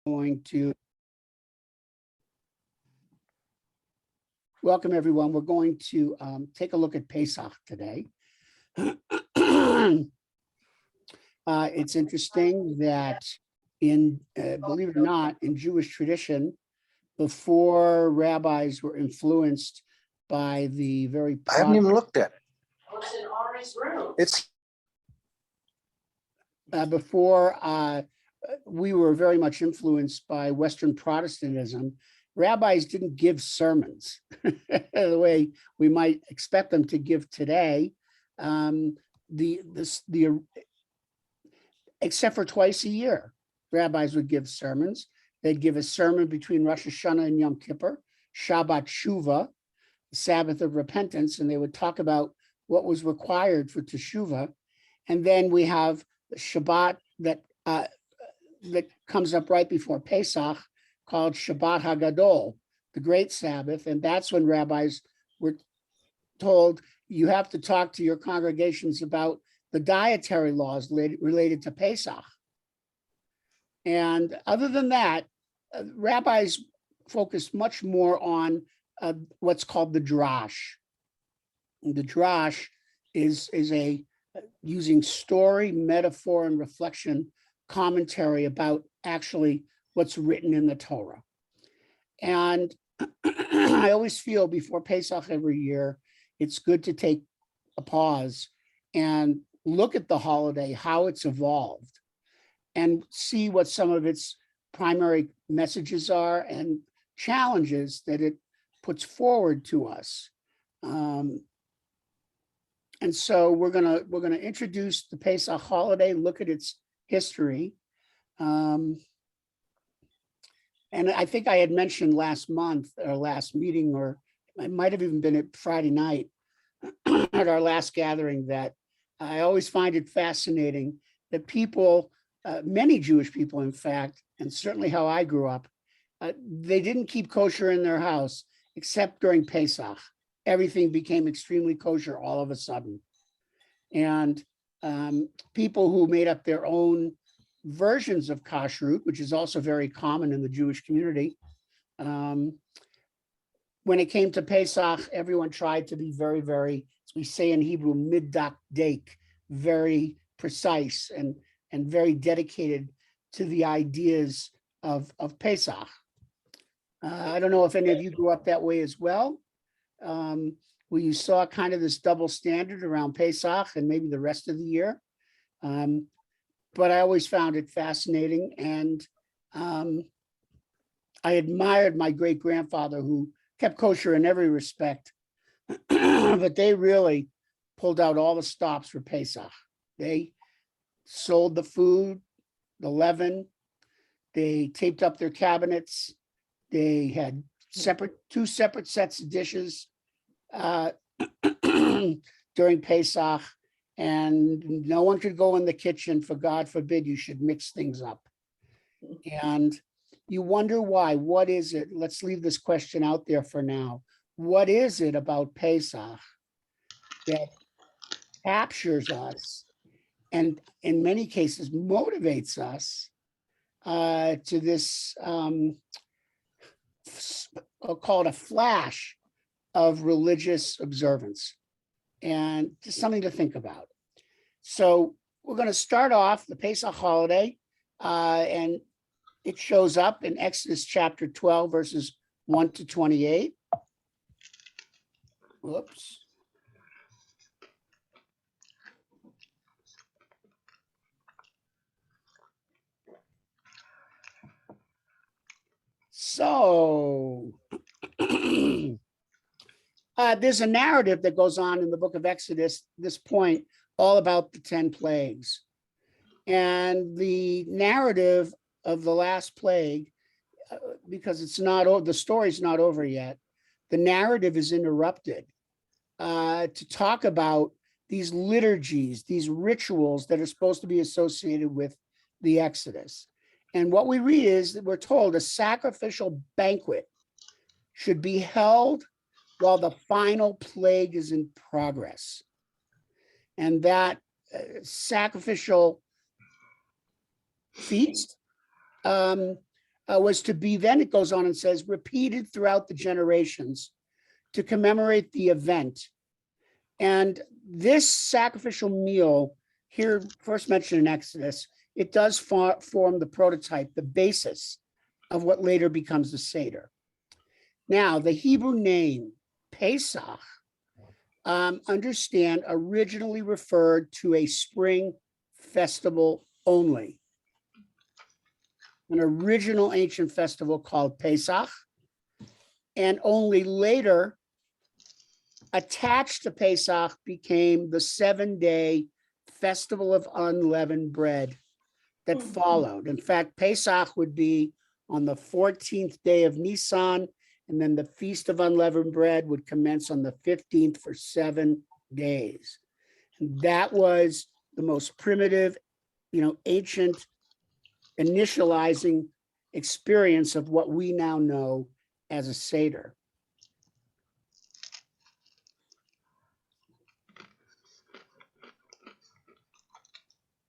going to welcome everyone. We're going to take a look at Pesach today. It's interesting that believe it or not, in Jewish tradition, before rabbis were influenced by the very I haven't even looked at it. What's in Ari's room? It's before we were very much influenced by Western Protestantism, rabbis didn't give sermons the way we might expect them to give today. Except for twice a year, rabbis would give sermons. They'd give a sermon between Rosh Hashanah and Yom Kippur, Shabbat Shuvah, the Sabbath of repentance, and they would talk about what was required for Teshuvah. And then we have the Shabbat that comes up right before Pesach, called Shabbat HaGadol, the Great Sabbath. And that's when rabbis were told, you have to talk to your congregations about the dietary laws related to Pesach. And other than that, rabbis focused much more on what's called the drash. And the drash is a using story, metaphor, and reflection commentary about actually what's written in the Torah. And I always feel before Pesach every year, it's good to take a pause and look at the holiday, how it's evolved, and see what some of its primary messages are and challenges that it puts forward to us. And so we're gonna introduce the Pesach holiday, look at its history. And I think I had mentioned last month or last meeting, or it might have even been at Friday night at our last gathering, that I always find it fascinating that people, many Jewish people, in fact, and certainly how I grew up, they didn't keep kosher in their house except during Pesach. Everything became extremely kosher all of a sudden. And people who made up their own versions of kashrut, which is also very common in the Jewish community, when it came to Pesach, everyone tried to be very, very, as we say in Hebrew, middak, very precise and very dedicated to the ideas of Pesach. I don't know if any of you grew up that way as well, where you saw kind of this double standard around Pesach and maybe the rest of the year. But I always found it fascinating, and I admired my great-grandfather, who kept kosher in every respect, but they really pulled out all the stops for Pesach. They sold the food, the leaven, they taped up their cabinets, they had two separate sets of dishes during Pesach, and no one could go in the kitchen, for God forbid you should mix things up. And you wonder why. What is it? Let's leave this question out there for now. What is it about Pesach that captures us and in many cases motivates us to this, I'll call it a flash of religious observance, and just something to think about. So we're going to start off the Pesach holiday, and it shows up in Exodus chapter 12, verses 1 to 28. Whoops. So there's a narrative that goes on in the book of Exodus, this point, all about the 10 plagues. And the narrative of the last plague, because it's not, the story's not over yet, the narrative is interrupted to talk about these liturgies, these rituals that are supposed to be associated with the Exodus. And what we read is that we're told a sacrificial banquet should be held while the final plague is in progress. And that sacrificial feast was to be, then it goes on and says, repeated throughout the generations to commemorate the event. And this sacrificial meal, here first mentioned in Exodus, it does form the prototype, the basis of what later becomes the Seder. Now, the Hebrew name, Pesach, understand, originally referred to a spring festival only. An original ancient festival called Pesach, and only later attached to Pesach became the 7-day festival of unleavened bread that followed. In fact, Pesach would be on the 14th day of Nisan, and then the Feast of Unleavened Bread would commence on the 15th for 7 days. And that was the most primitive, ancient initializing experience of what we now know as a Seder.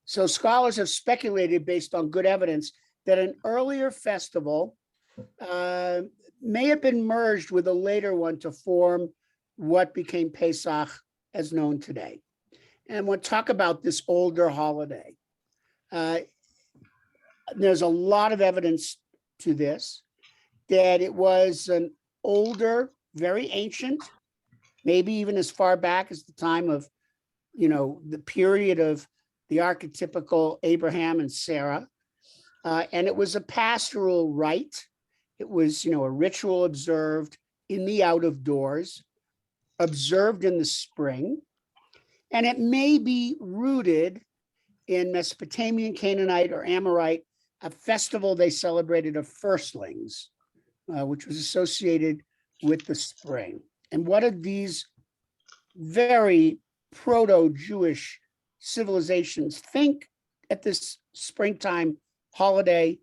So scholars have speculated based on good evidence that an earlier festival may have been merged with a later one to form what became Pesach as known today. And we'll talk about this older holiday. There's a lot of evidence to this, that it was an older, very ancient, maybe even as far back as the time of, the period of the archetypical Abraham and Sarah. And it was a pastoral rite. It was, a ritual observed in the out of doors, observed in the spring. And it may be rooted in Mesopotamian, Canaanite, or Amorite, a festival they celebrated of firstlings, which was associated with the spring. And what did these very proto-Jewish civilizations think at this springtime holiday?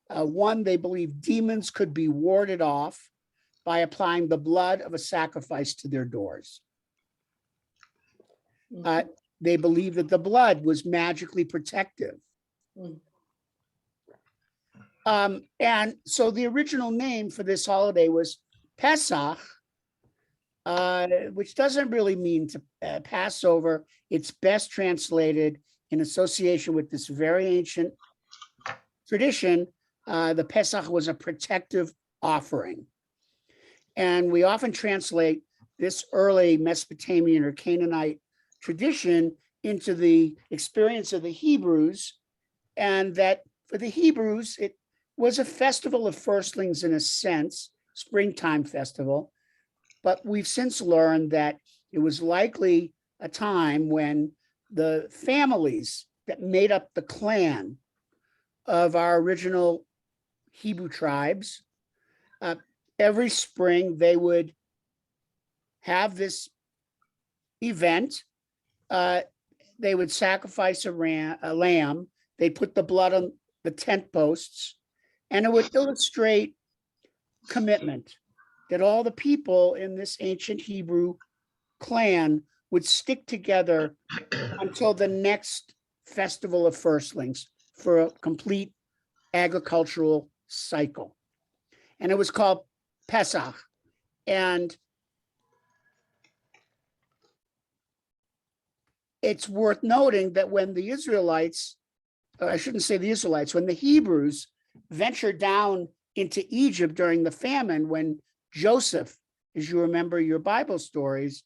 One, they believed demons could be warded off by applying the blood of a sacrifice to their doors. They believed that the blood was magically protective. And so the original name for this holiday was Pesach, which doesn't really mean to Passover. It's best translated in association with this very ancient tradition. The Pesach was a protective offering. And we often translate this early Mesopotamian or Canaanite tradition into the experience of the Hebrews, and that for the Hebrews, it was a festival of firstlings in a sense, springtime festival, but we've since learned that it was likely a time when the families that made up the clan of our original Hebrew tribes, every spring they would have this event. They would sacrifice a lamb. They put the blood on the tent posts, and it would illustrate commitment that all the people in this ancient Hebrew clan would stick together until the next festival of firstlings for a complete agricultural cycle. And it was called Pesach. And it's worth noting that when the Israelites, or I shouldn't say the Israelites, when the Hebrews ventured down into Egypt during the famine, when Joseph, as you remember your Bible stories,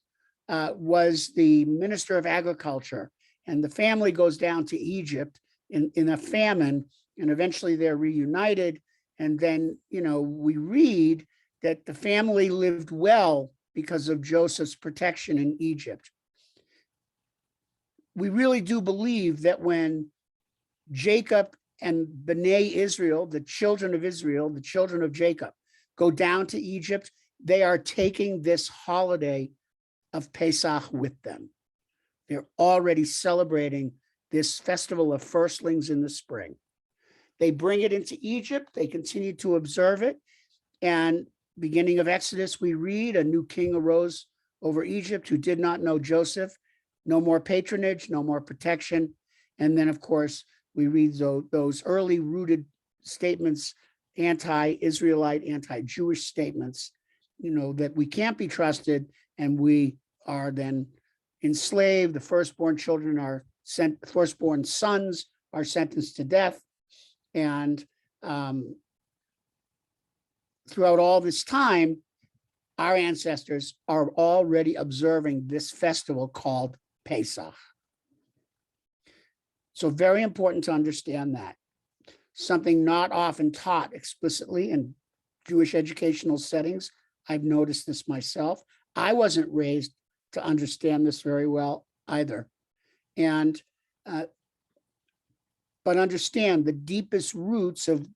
was the minister of agriculture, and the family goes down to Egypt in a famine, and eventually they're reunited. And then, we read that the family lived well because of Joseph's protection in Egypt. We really do believe that when Jacob and B'nai Israel, the children of Israel, the children of Jacob, go down to Egypt, they are taking this holiday of Pesach with them. They're already celebrating this festival of firstlings in the spring. They bring it into Egypt. They continue to observe it. And beginning of Exodus, we read, a new king arose over Egypt who did not know Joseph. No more patronage, no more protection. And then, of course, we read those early rooted statements anti-Israelite, anti-Jewish statements, that we can't be trusted, and we are then enslaved. The firstborn children are firstborn sons are sentenced to death. And throughout all this time, our ancestors are already observing this festival called Pesach. So very important to understand that. Something not often taught explicitly in Jewish educational settings. I've noticed this myself. I wasn't raised to understand this very well either. And but understand the deepest roots of,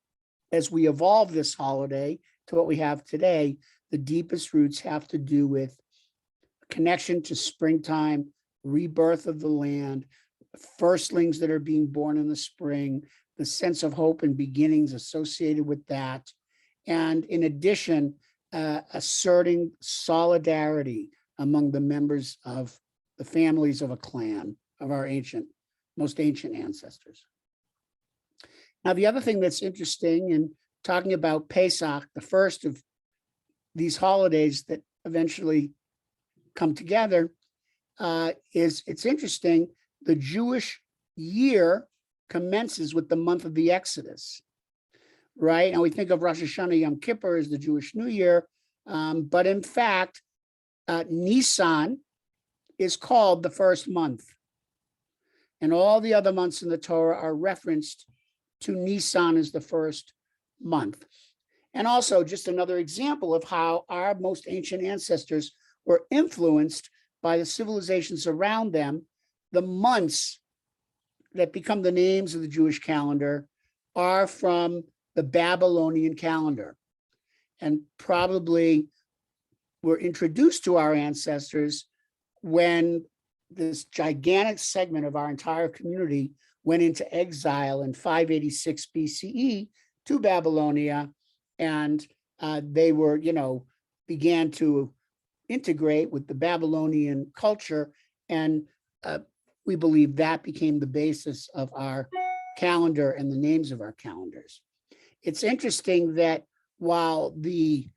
as we evolve this holiday to what we have today, the deepest roots have to do with connection to springtime, rebirth of the land, firstlings that are being born in the spring, the sense of hope and beginnings associated with that. And in addition, asserting solidarity among the members of the families of a clan, of our most ancient ancestors. Now, the other thing that's interesting in talking about Pesach, the first of these holidays that eventually come together, is it's interesting. The Jewish year commences with the month of the Exodus, right? And we think of Rosh Hashanah Yom Kippur as the Jewish New Year, but in fact, Nisan is called the first month. And all the other months in the Torah are referenced to Nisan as the first month. And also just another example of how our most ancient ancestors were influenced by the civilizations around them. The months that become the names of the Jewish calendar are from the Babylonian calendar, and probably were introduced to our ancestors when this gigantic segment of our entire community went into exile in 586 BCE to Babylonia, and they were, began to integrate with the Babylonian culture, and we believe that became the basis of our calendar and the names of our calendars. It's interesting that while the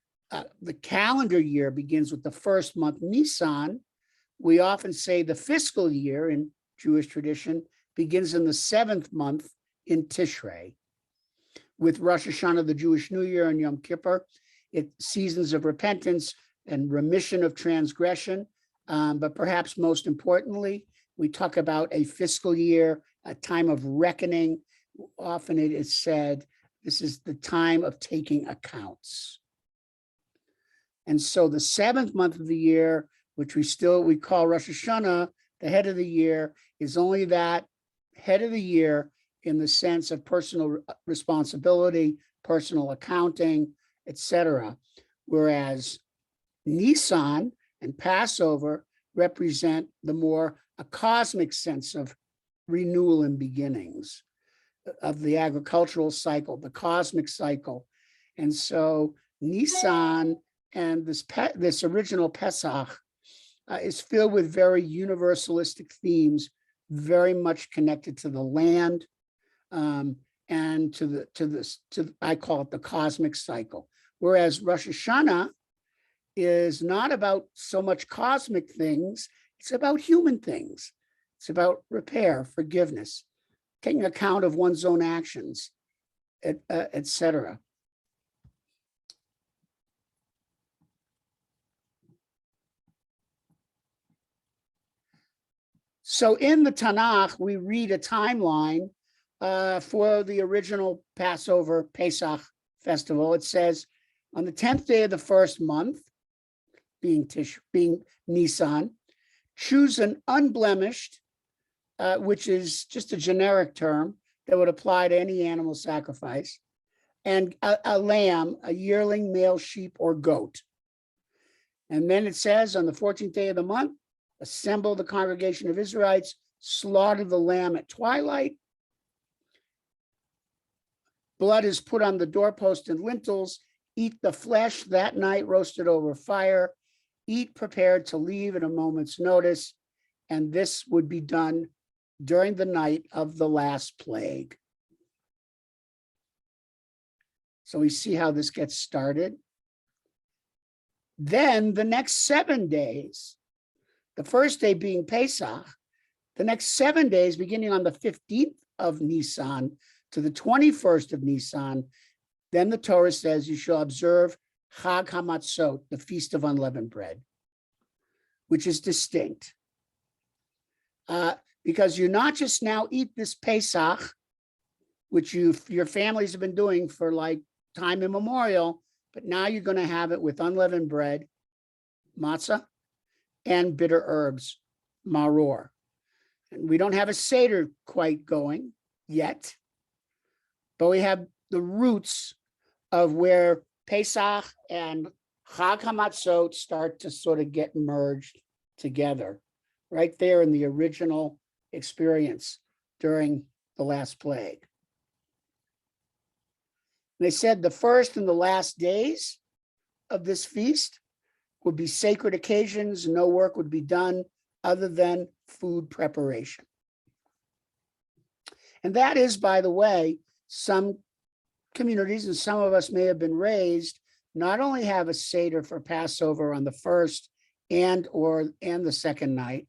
calendar year begins with the first month, Nisan, we often say the fiscal year in Jewish tradition begins in the seventh month in Tishrei. With Rosh Hashanah, the Jewish New Year, and Yom Kippur, it's seasons of repentance and remission of transgression. But perhaps most importantly, we talk about a fiscal year, a time of reckoning. Often it is said, this is the time of taking accounts. And so the seventh month of the year, which we call Rosh Hashanah, the head of the year, is only that head of the year in the sense of personal responsibility, personal accounting, etc. Whereas Nisan and Passover represent a cosmic sense of renewal and beginnings of the agricultural cycle, the cosmic cycle. And so Nisan and this original Pesach is filled with very universalistic themes, very much connected to the land, and to I call it the cosmic cycle. Whereas Rosh Hashanah is not about so much cosmic things, it's about human things. It's about repair, forgiveness, taking account of one's own actions, etc. So in the Tanakh, we read a timeline for the original Passover, Pesach festival. It says, on the 10th day of the first month, being Nisan, choose an unblemished, which is just a generic term that would apply to any animal sacrifice, and a lamb, a yearling male sheep or goat. And then it says, on the 14th day of the month, assemble the congregation of Israelites, slaughter the lamb at twilight. Blood is put on the doorpost and lintels. Eat the flesh that night, roasted over fire. Eat prepared to leave at a moment's notice. And this would be done during the night of the last plague. So we see how this gets started. Then the next 7 days, the first day being Pesach, the next 7 days, beginning on the 15th of Nisan to the 21st of Nisan, then the Torah says you shall observe Chag HaMatzot, the Feast of Unleavened Bread, which is distinct. Because you not just now eat this Pesach, which your families have been doing for like time immemorial, but now you're going to have it with unleavened bread, matzah, and bitter herbs, maror. And we don't have a Seder quite going yet, but we have the roots of where Pesach and Chag HaMatzot start to sort of get merged together, right there in the original experience during the last plague. They said the first and the last days of this feast would be sacred occasions. No work would be done other than food preparation. And that is, by the way, some communities, and some of us may have been raised, not only have a Seder for Passover on the first and the second night,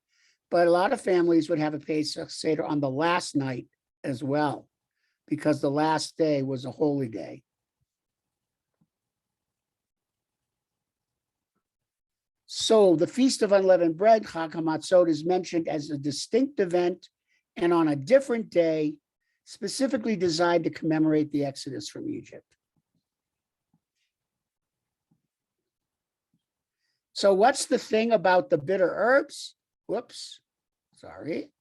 but a lot of families would have a Pesach Seder on the last night as well, because the last day was a holy day. So the Feast of Unleavened Bread, Chag HaMatzot, is mentioned as a distinct event and on a different day, specifically designed to commemorate the Exodus from Egypt. So what's the thing about the bitter herbs? Whoops, sorry.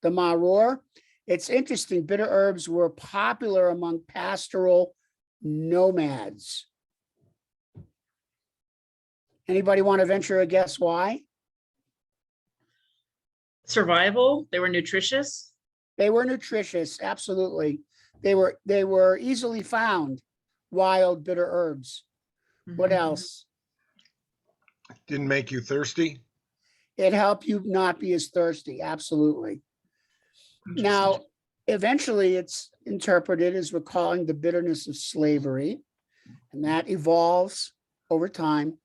The maror. It's interesting, bitter herbs were popular among pastoral nomads. Anybody want to venture a guess why? Survival. They were nutritious. They were nutritious, absolutely. They were easily found, wild bitter herbs. What else? Didn't make you thirsty? It helped you not be as thirsty, absolutely. Now, eventually it's interpreted as recalling the bitterness of slavery, and that evolves over time.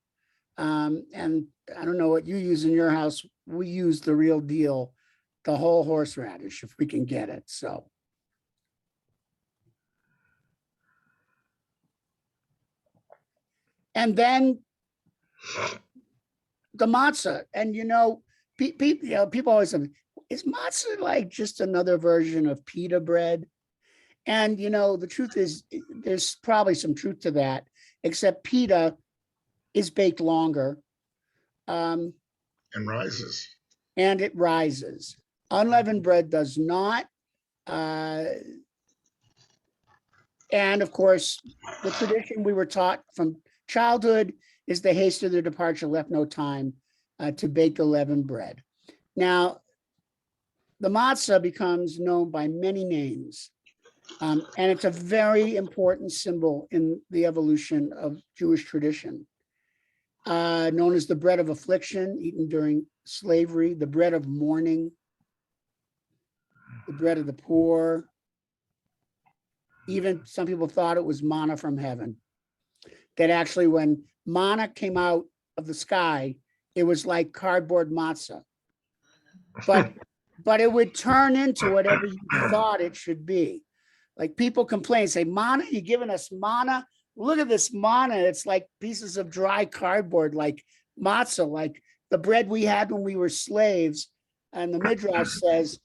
And I don't know what you use in your house. We use the real deal, the whole horseradish, if we can get it. So. And then the matzah. And, people always say, is matzah like just another version of pita bread? And, the truth is, there's probably some truth to that, except pita is baked longer. And rises. And it rises. Unleavened bread does not. And of course, the tradition we were taught from childhood is the haste of their departure left no time to bake the leavened bread. Now, the matzah becomes known by many names. And it's a very important symbol in the evolution of Jewish tradition. Known as the bread of affliction, eaten during slavery, the bread of mourning, the bread of the poor. Even some people thought it was manna from heaven. That actually when manna came out of the sky, it was like cardboard matzah. But it would turn into whatever you thought it should be. Like people complain, say, manna, you giving us manna? Look at this manna. It's like pieces of dry cardboard, like matzah, like the bread we had when we were slaves. And the Midrash says,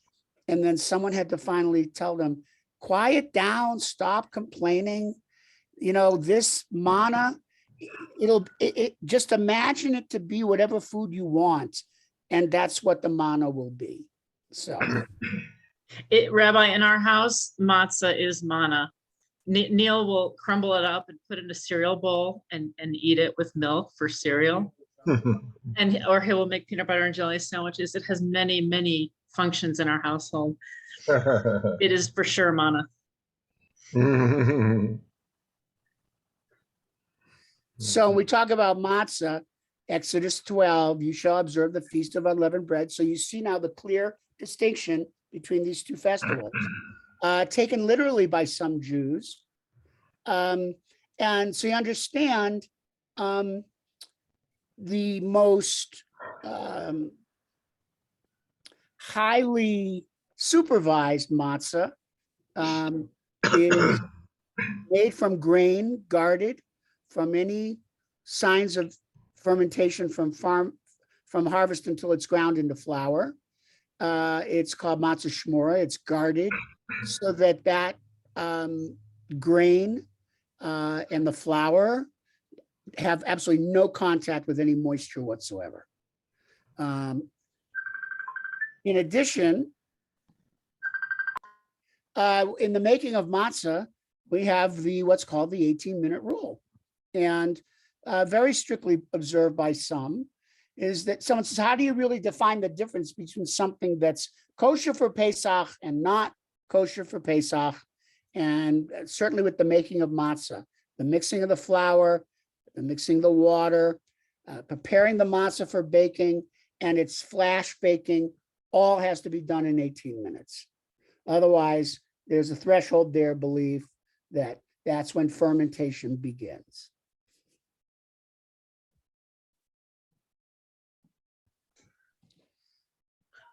and then someone had to finally tell them, quiet down, stop complaining. This manna, just imagine it to be whatever food you want. And that's what the manna will be. So. Rabbi, in our house, matzah is manna. Neil will crumble it up and put it in a cereal bowl and eat it with milk for cereal. Or he will make peanut butter and jelly sandwiches. It has many, many functions in our household. It is for sure manna. So we talk about matzah, Exodus 12, you shall observe the Feast of Unleavened Bread. So you see now the clear distinction between these two festivals. Taken literally by some Jews, And so you understand the most highly supervised matzah is made from grain, guarded from any signs of fermentation from harvest until it's ground into flour. It's called matzah shmura. It's guarded so that grain and the flour have absolutely no contact with any moisture whatsoever. In addition, in the making of matzah, we have what's called the 18-minute rule. And very strictly observed by some is that someone says, how do you really define the difference between something that's kosher for Pesach and not kosher for Pesach? And certainly with the making of matzah, the mixing of the flour, the mixing the water, preparing the matzah for baking, and its flash baking, all has to be done in 18 minutes. Otherwise, there's a threshold there, belief that that's when fermentation begins.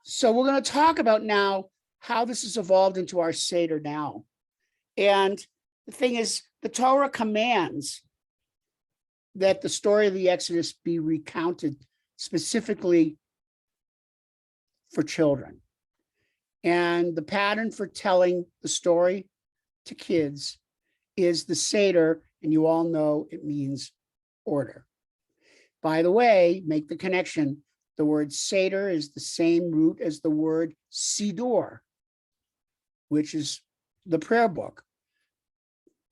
So we're going to talk about now how this has evolved into our Seder now. And the thing is, the Torah commands that the story of the Exodus be recounted specifically for children. And the pattern for telling the story to kids is the Seder, and you all know it means order. By the way, make the connection. The word Seder is the same root as the word Siddur, which is the prayer book,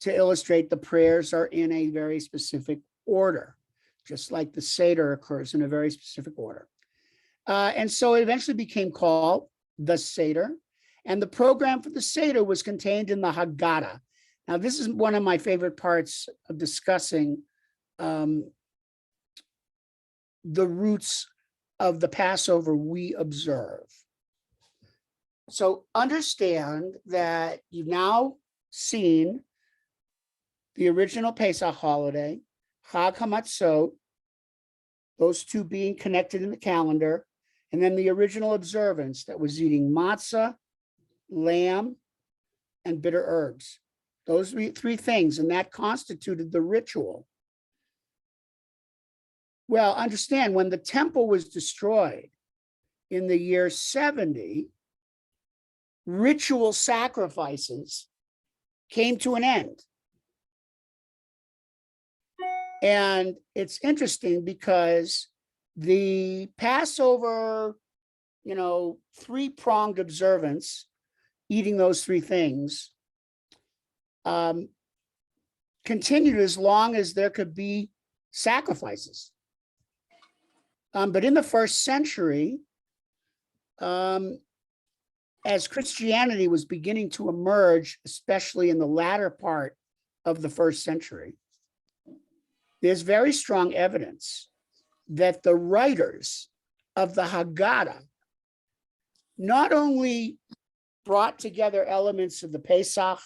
to illustrate the prayers are in a very specific order, just like the Seder occurs in a very specific order. And so it eventually became called the Seder, and the program for the Seder was contained in the Haggadah. Now, this is one of my favorite parts of discussing the roots of the Passover we observe. So understand that you've now seen the original Pesach holiday, Chag HaMatzot, those two being connected in the calendar, and then the original observance that was eating matzah, lamb, and bitter herbs. Those three things, and that constituted the ritual. Well, understand, when the temple was destroyed in the year 70, ritual sacrifices came to an end. And it's interesting because the Passover, three-pronged observance, eating those three things, continued as long as there could be sacrifices. But in the first century, as Christianity was beginning to emerge, especially in the latter part of the first century, there's very strong evidence that the writers of the Haggadah not only brought together elements of the Pesach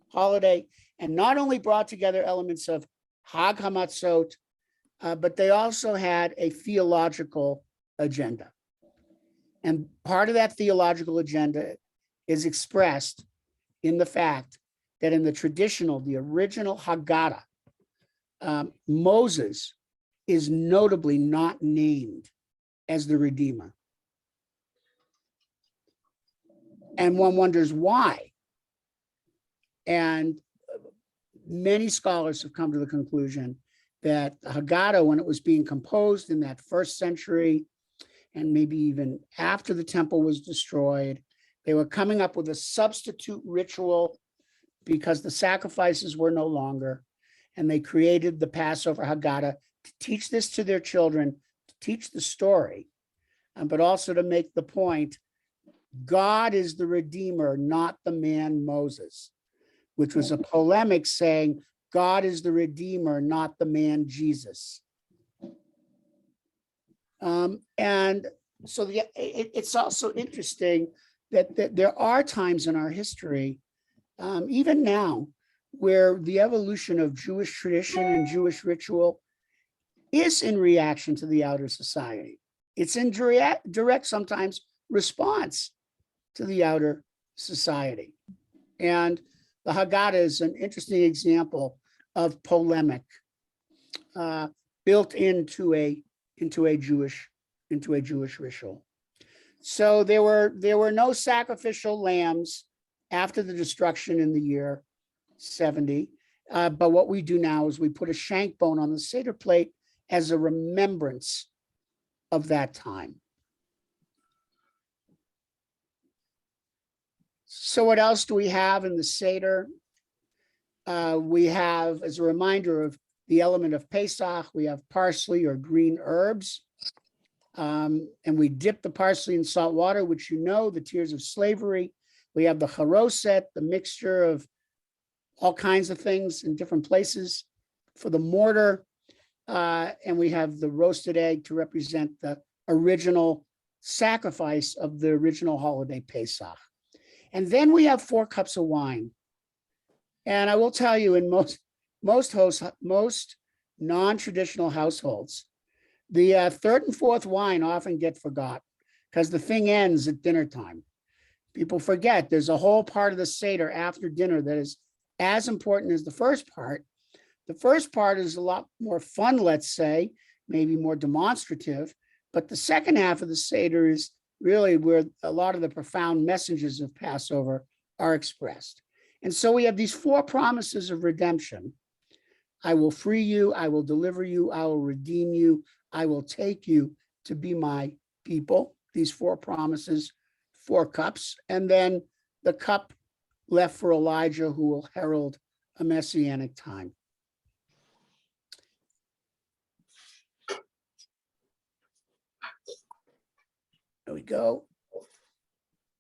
holiday, and not only brought together elements of Chag HaMatzot, but they also had a theological agenda. And part of that theological agenda is expressed in the fact that in the original Haggadah, Moses is notably not named as the Redeemer. And one wonders why. And many scholars have come to the conclusion that the Haggadah, when it was being composed in that first century, and maybe even after the temple was destroyed, they were coming up with a substitute ritual because the sacrifices were no longer. And they created the Passover Haggadah to teach this to their children, to teach the story, but also to make the point, God is the Redeemer, not the man Moses, which was a polemic saying, God is the Redeemer, not the man Jesus. And so it's also interesting that there are times in our history, even now, where the evolution of Jewish tradition and Jewish ritual is in reaction to the outer society. It's in direct sometimes response to the outer society. And the Haggadah is an interesting example of polemic built into a Jewish ritual. So there were no sacrificial lambs after the destruction in the year 70. But what we do now is we put a shank bone on the Seder plate as a remembrance of that time. So what else do we have in the Seder? We have, as a reminder of the element of Pesach, we have parsley or green herbs. And we dip the parsley in salt water, which you know, the tears of slavery. We have the charoset, the mixture of all kinds of things in different places for the mortar. And we have the roasted egg to represent the original sacrifice of the original holiday Pesach. And then we have 4 cups of wine. And I will tell you, in most non-traditional households, the 3rd and 4th wine often get forgot because the thing ends at dinner time. People forget there's a whole part of the Seder after dinner that is as important as the first part. The first part is a lot more fun, let's say, maybe more demonstrative, but the second half of the Seder is really where a lot of the profound messages of Passover are expressed. And so we have these 4 promises of redemption. I will free you, I will deliver you, I will redeem you, I will take you to be my people. These 4 promises, 4 cups, and then the cup left for Elijah, who will herald a messianic time. There we go.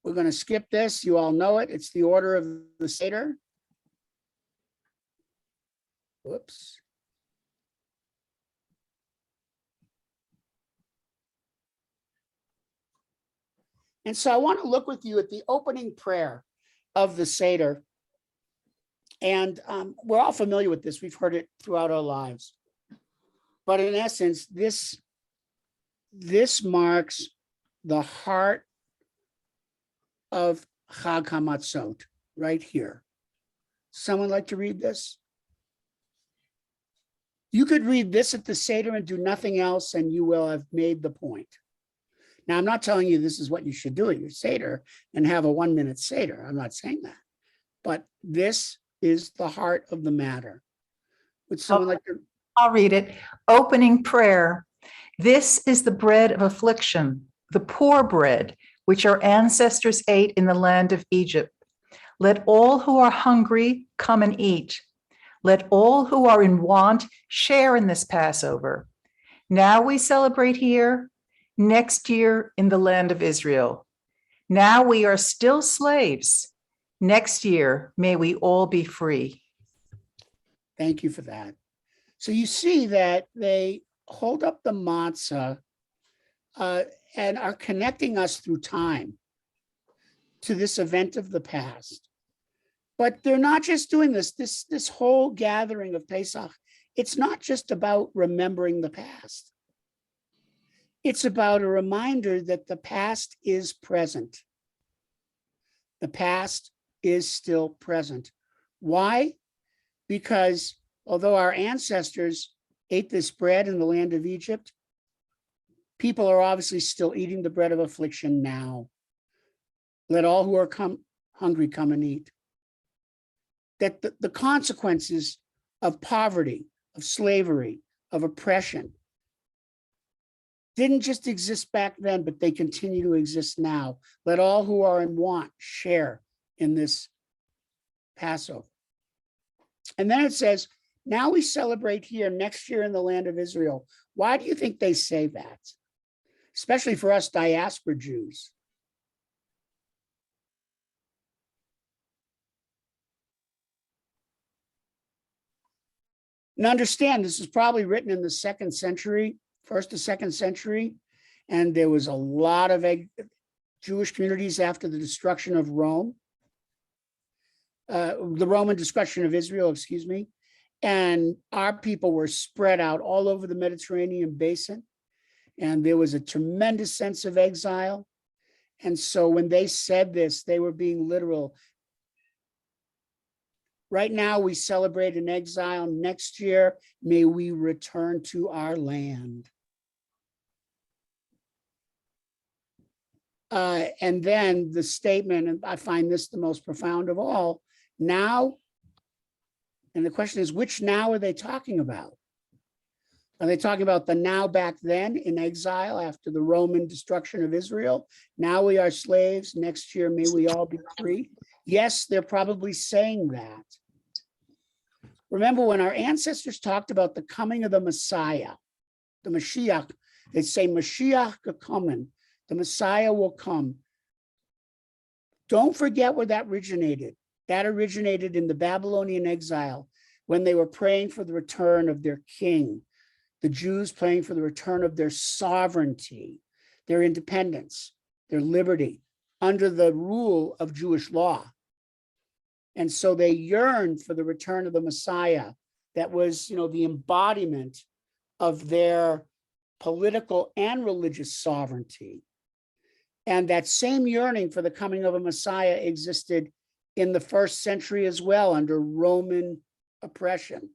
We're going to skip this. You all know it. It's the order of the Seder. Whoops. And so I want to look with you at the opening prayer of the Seder. And we're all familiar with this. We've heard it throughout our lives. But in essence, this marks the heart of Chag HaMatzot right here. Someone like to read this? You could read this at the Seder and do nothing else, and you will have made the point. Now, I'm not telling you this is what you should do at your Seder and have a 1-minute Seder. I'm not saying that. But this is the heart of the matter. Would someone like to? I'll read it. Opening prayer. This is the bread of affliction, the poor bread, which our ancestors ate in the land of Egypt. Let all who are hungry come and eat. Let all who are in want share in this Passover. Now we celebrate here, next year in the land of Israel. Now we are still slaves. Next year, may we all be free. Thank you for that. So you see that they hold up the matzah and are connecting us through time to this event of the past. But they're not just doing this whole gathering of Pesach. It's not just about remembering the past. It's about a reminder that the past is present. The past is still present. Why? Because although our ancestors ate this bread in the land of Egypt, people are obviously still eating the bread of affliction now. Let all who are hungry come and eat. That the consequences of poverty, of slavery, of oppression didn't just exist back then, but they continue to exist now. Let all who are in want share in this Passover. And then it says, now we celebrate here, next year in the land of Israel. Why do you think they say that? Especially for us diaspora Jews. And understand, this is probably written in the 2nd century, 1st to 2nd century, and there was a lot of Jewish communities after the destruction of Rome. the Roman destruction of Israel, excuse me. And our people were spread out all over the Mediterranean basin. And there was a tremendous sense of exile. And so when they said this, they were being literal. Right now, we celebrate an exile. Next year, may we return to our land. And then the statement, and I find this the most profound of all, now, and the question is, which now are they talking about? Are they talking about the now back then in exile after the Roman destruction of Israel? Now we are slaves. Next year, may we all be free. Yes, they're probably saying that. Remember when our ancestors talked about the coming of the Messiah, the Mashiach, they say Mashiach coming, the Messiah will come. Don't forget where that originated. That originated in the Babylonian exile when they were praying for the return of their king. The Jews praying for the return of their sovereignty, their independence, their liberty under the rule of Jewish law. And so they yearned for the return of the Messiah that was, the embodiment of their political and religious sovereignty. And that same yearning for the coming of a Messiah existed in the first century as well under Roman oppression.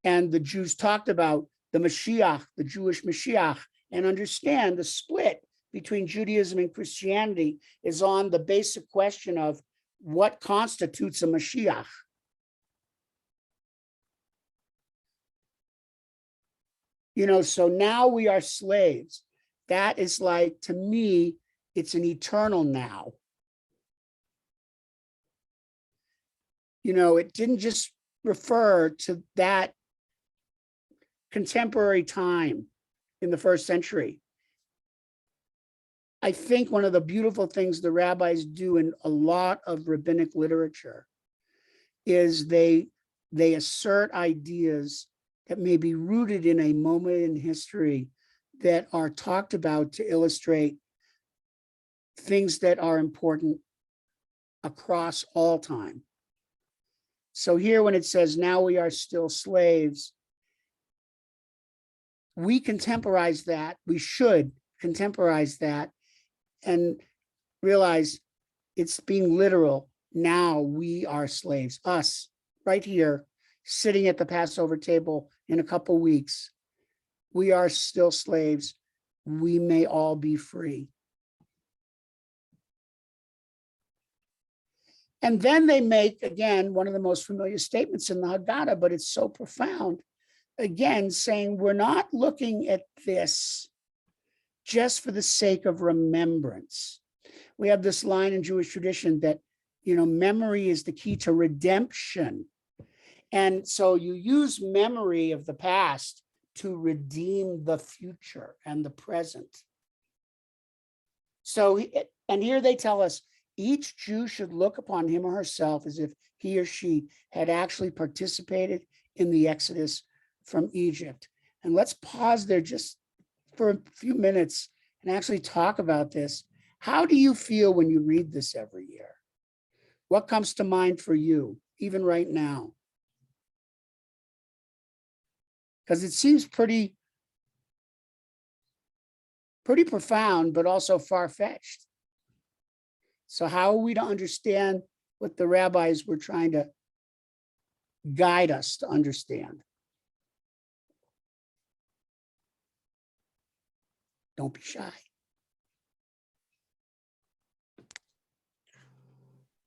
And the Jews talked about the Mashiach, the Jewish Mashiach, and understand the split between Judaism and Christianity is on the basic question of what constitutes a Mashiach. So now we are slaves. That is like, to me, it's an eternal now. It didn't just refer to that contemporary time in the first century. I think one of the beautiful things the rabbis do in a lot of rabbinic literature is they assert ideas that may be rooted in a moment in history that are talked about to illustrate things that are important across all time. So here when it says, now we are still slaves, we contemporize that, we should contemporize that and realize it's being literal. Now we are slaves, us, right here, sitting at the Passover table in a couple weeks. We are still slaves. We may all be free. And then they make, again, one of the most familiar statements in the Haggadah, but it's so profound. Again, saying we're not looking at this just for the sake of remembrance. We have this line in Jewish tradition that, memory is the key to redemption. And so you use memory of the past to redeem the future and the present. So, and here they tell us, each Jew should look upon him or herself as if he or she had actually participated in the Exodus from Egypt. And let's pause there just for a few minutes and actually talk about this. How do you feel when you read this every year? What comes to mind for you, even right now? Because it seems pretty profound, but also far-fetched. So how are we to understand what the rabbis were trying to guide us to understand? Don't be shy.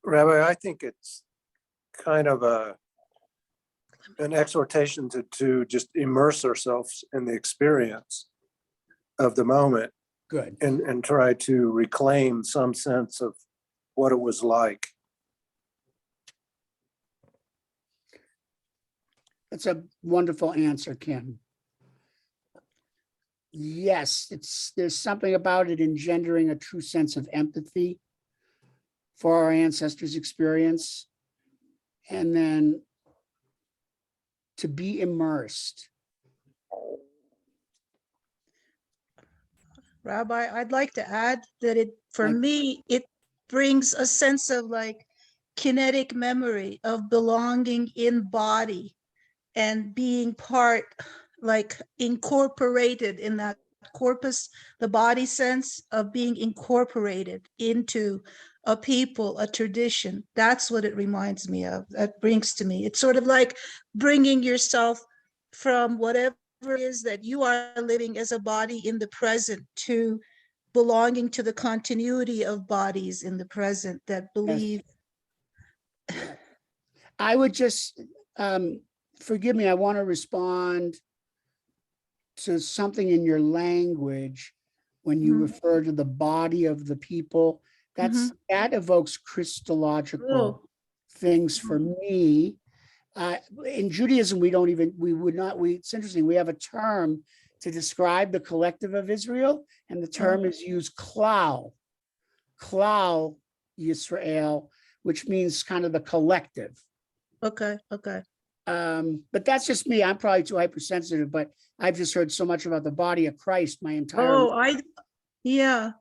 Rabbi, I think it's kind of an exhortation to just immerse ourselves in the experience of the moment. Good. And try to reclaim some sense of what it was like. That's a wonderful answer, Kim. Yes, there's something about it engendering a true sense of empathy for our ancestors' experience, and then to be immersed. Rabbi, I'd like to add that for me, it brings a sense of kinetic memory of belonging in body and being part, like incorporated in that corpus, the body sense of being incorporated into a people, a tradition. That's what it reminds me of. That brings to me. It's sort of like bringing yourself from whatever it is that you are living as a body in the present to belonging to the continuity of bodies in the present that believe. I would just, forgive me, I want to respond to something in your language when you Mhm. refer to the body of the people. That evokes Christological Oh. things for me. In Judaism, it's interesting, we have a term to describe the collective of Israel, and the term is used klal Yisrael, which means kind of the collective. Okay. But that's just me. I'm probably too hypersensitive, but I've just heard so much about the body of Christ my entire life. Yeah.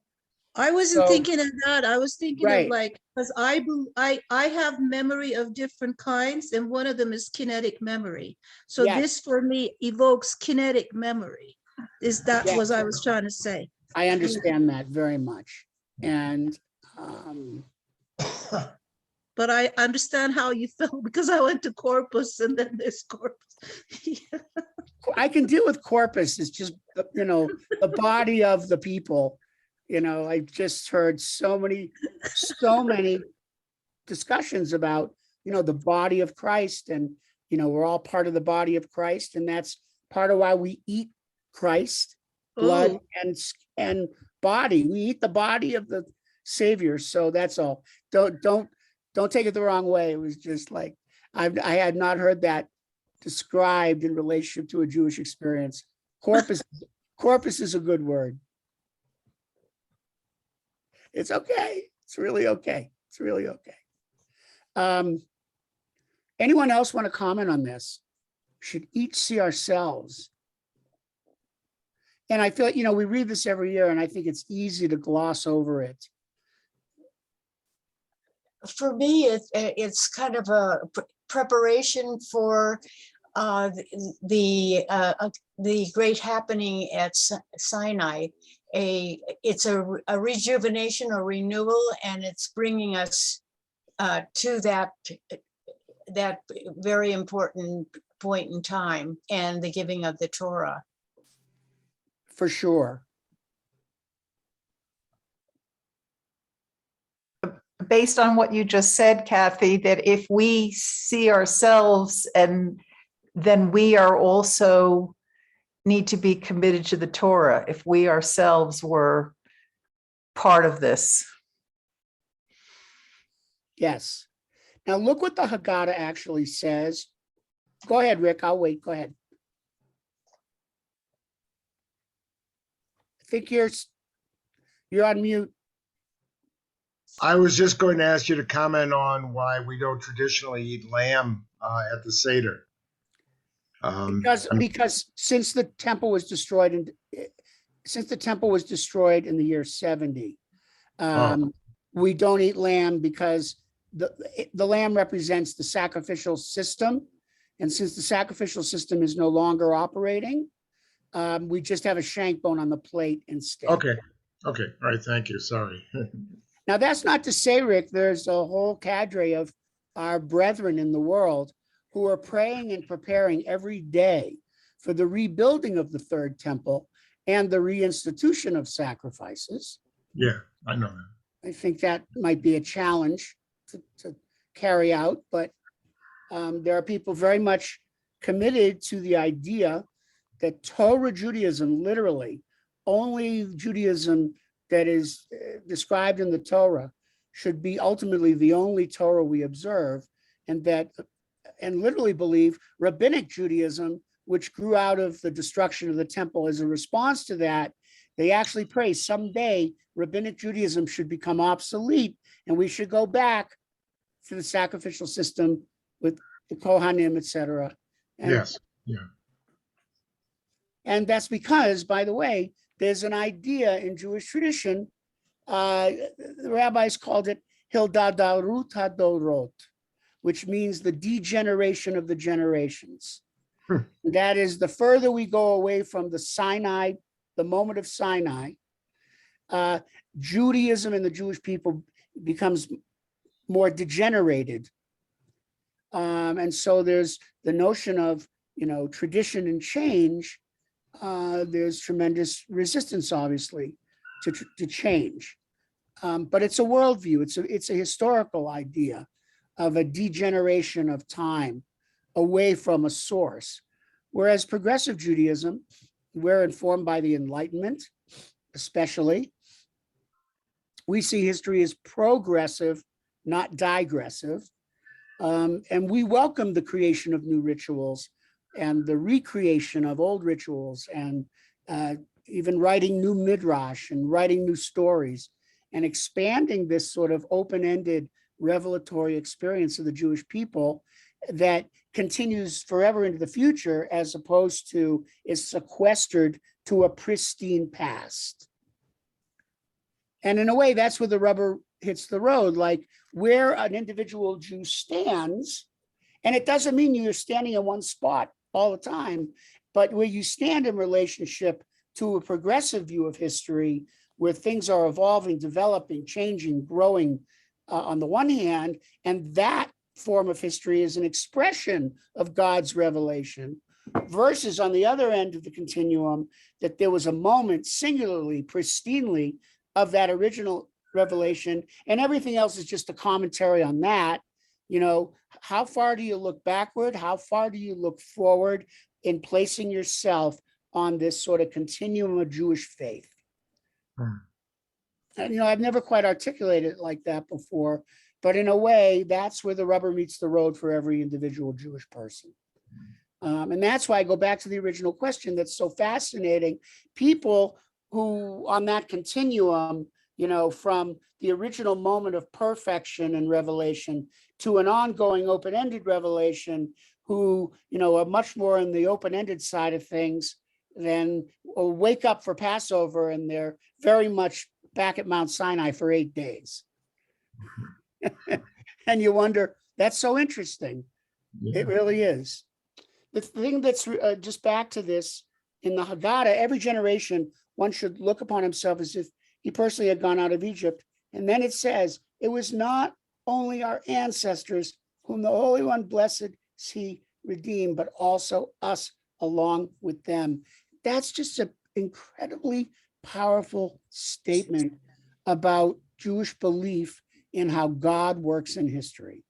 I wasn't So- thinking of that. I was thinking of Right. like, because I have memory of different kinds, and one of them is kinetic memory. So Yes. this for me evokes kinetic memory. That Yes. was I was trying to say. I understand that very much. And But I understand how you felt because I went to Corpus and then there's Corpus. I can deal with corpus. It's just, the body of the people. I've just heard so many discussions about, the body of Christ, and, we're all part of the body of Christ. And that's part of why we eat Christ, blood and body. We eat the body of the Savior. So that's all. Don't take it the wrong way. It was just like, I had not heard that described in relationship to a Jewish experience. Corpus is a good word. It's okay. It's really okay. It's really okay. Anyone else want to comment on this? Should each see ourselves. And I feel, we read this every year, and I think it's easy to gloss over it. For me, it's kind of a preparation for the great happening at Sinai. It's a rejuvenation or renewal, and it's bringing us to that very important point in time, and the giving of the Torah. For sure. Based on what you just said, Kathy, that if we see ourselves, and then we are also need to be committed to the Torah, if we ourselves were part of this. Yes. Now look what the Haggadah actually says. Go ahead, Rick. I'll wait. Go ahead. I think you're on mute. I was just going to ask you to comment on why we don't traditionally eat lamb at the Seder. Because since the temple was destroyed in the year 70, we don't eat lamb because the lamb represents the sacrificial system. And since the sacrificial system is no longer operating, we just have a shank bone on the plate instead. Okay. All right. Thank you. Sorry. Now, that's not to say, Rick, there's a whole cadre of our brethren in the world who are praying and preparing every day for the rebuilding of the third temple and the reinstitution of sacrifices. Yeah, I know that. I think that might be a challenge to carry out, but there are people very much committed to the idea that Torah Judaism, literally, only Judaism that is described in the Torah, should be ultimately the only Torah we observe, and literally believe rabbinic Judaism, which grew out of the destruction of the temple as a response to that, they actually pray someday rabbinic Judaism should become obsolete and we should go back to the sacrificial system with the Kohanim, etc. Yes. Yeah. And that's because, by the way, there's an idea in Jewish tradition, the rabbis called it Hildadarut hadorot, which means the degeneration of the generations. That is, the further we go away from the Sinai, the moment of Sinai, Judaism and the Jewish people becomes more degenerated. And so there's the notion of, tradition and change. There's tremendous resistance, obviously, to change. But it's a worldview. It's a historical idea of a degeneration of time away from a source. Whereas progressive Judaism, we're informed by the Enlightenment, especially. We see history as progressive, not digressive. And we welcome the creation of new rituals and the recreation of old rituals, and even writing new midrash and writing new stories and expanding this sort of open-ended revelatory experience of the Jewish people that continues forever into the future, as opposed to is sequestered to a pristine past. And in a way, that's where the rubber hits the road, like where an individual Jew stands. And it doesn't mean you're standing in one spot all the time, but where you stand in relationship to a progressive view of history, where things are evolving, developing, changing, growing on the one hand, and that form of history is an expression of God's revelation, versus on the other end of the continuum, that there was a moment singularly, pristinely, of that original revelation, and everything else is just a commentary on that. How far do you look backward? How far do you look forward in placing yourself on this sort of continuum of Jewish faith? And, I've never quite articulated it like that before, but in a way, that's where the rubber meets the road for every individual Jewish person. And that's why I go back to the original question that's so fascinating. People who on that continuum, from the original moment of perfection and revelation to an ongoing open-ended revelation, who, are much more in the open-ended side of things, than wake up for Passover and they're very much back at Mount Sinai for 8 days. And you wonder, that's so interesting. Yeah. It really is. The thing that's just back to this, in the Haggadah, every generation, one should look upon himself as if he personally had gone out of Egypt. And then it says, it was not only our ancestors whom the Holy One blessed he redeemed, but also us along with them. That's just an incredibly powerful statement about Jewish belief in how God works in history.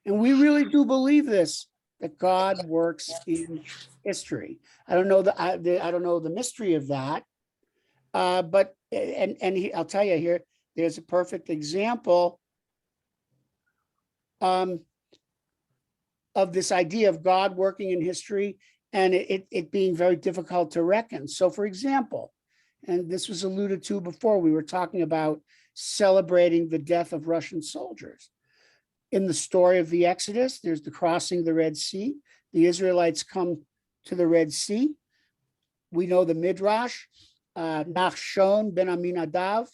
And we really do believe this, that God works in history. I don't know the mystery of that, but I'll tell you here, there's a perfect example of this idea of God working in history and it being very difficult to reckon. So, for example, and this was alluded to before, we were talking about celebrating the death of Russian soldiers. In the story of the Exodus, there's the crossing of the Red Sea. The Israelites come to the Red Sea. We know the Midrash, Nachshon ben Aminadav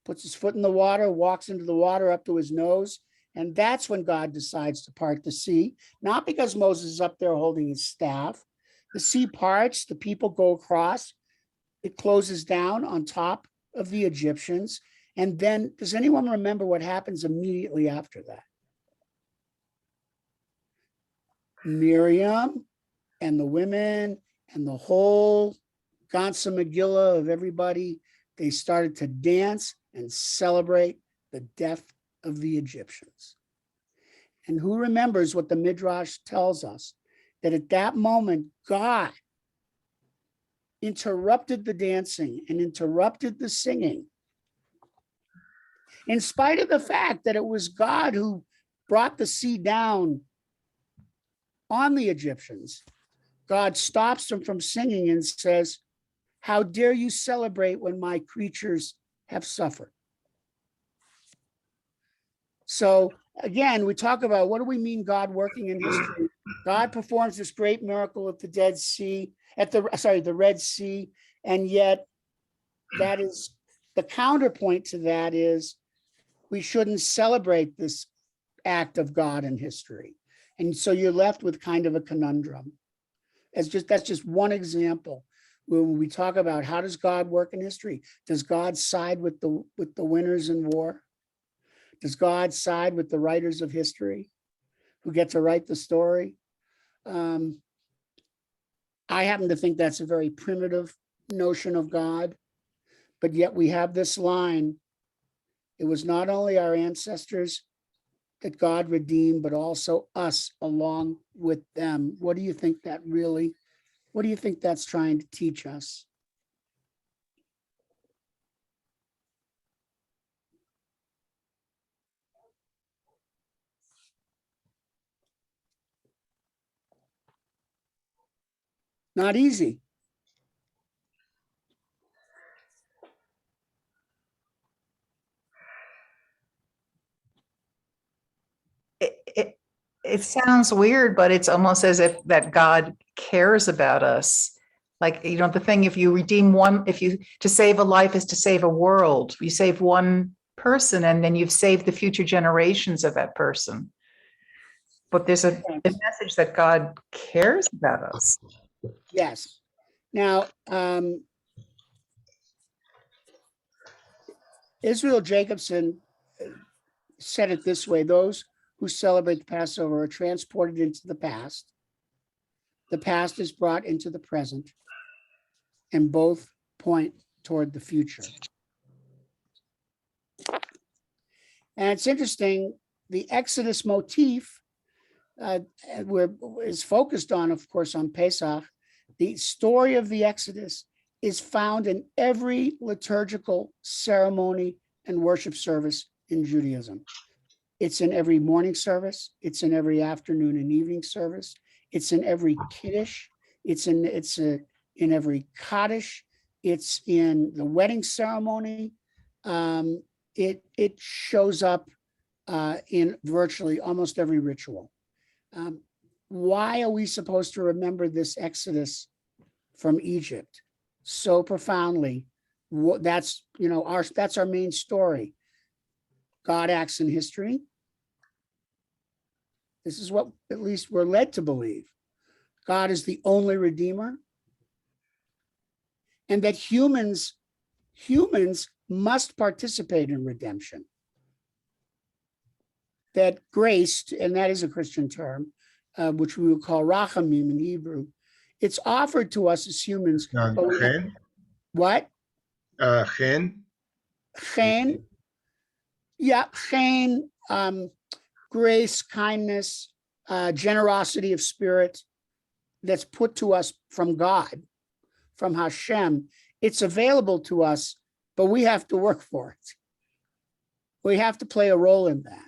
puts his foot in the water, walks into the water up to his nose, and that's when God decides to part the sea, not because Moses is up there holding his staff. The sea parts, the people go across, it closes down on top of the Egyptians, and then, does anyone remember what happens immediately after that? Miriam and the women and the whole Gansa Megillah of everybody, they started to dance and celebrate the death of the Egyptians. And who remembers what the Midrash tells us? That at that moment, God interrupted the dancing and interrupted the singing. In spite of the fact that it was God who brought the sea down on the Egyptians, God stops them from singing and says, "How dare you celebrate when my creatures have suffered?" So again, we talk about, what do we mean God working in history? God performs this great miracle at the the Red Sea, and yet that is the counterpoint to that is we shouldn't celebrate this act of God in history. And so you're left with kind of a conundrum. That's just one example. When we talk about how does God work in history? Does God side with the winners in war? Does God side with the writers of history who get to write the story? I happen to think that's a very primitive notion of God, but yet we have this line. It was not only our ancestors that God redeemed, but also us along with them. What do you think that's trying to teach us? Not easy. It sounds weird, but it's almost as if that God cares about us. Like, the thing, if you redeem one, to save a life is to save a world. You save one person and then you've saved the future generations of that person. But there's a message that God cares about us. Yes. Now, Israel Jacobson said it this way: those who celebrate the Passover are transported into the past. The past is brought into the present, and both point toward the future. And it's interesting, the Exodus motif is focused on, of course, on Pesach. The story of the Exodus is found in every liturgical ceremony and worship service in Judaism. It's in every morning service. It's in every afternoon and evening service. It's in every Kiddush. It's in every Kaddish. It's in the wedding ceremony. It shows up in virtually almost every ritual. Why are we supposed to remember this Exodus from Egypt so profoundly? That's our main story. God acts in history. This is what at least we're led to believe. God is the only Redeemer, and that humans must participate in redemption. That grace, and that is a Christian term, which we would call rachamim in Hebrew, it's offered to us as humans. Chen? What? Chen? Chen. Yeah, chen, grace, kindness, generosity of spirit that's put to us from God, from Hashem. It's available to us, but we have to work for it. We have to play a role in that.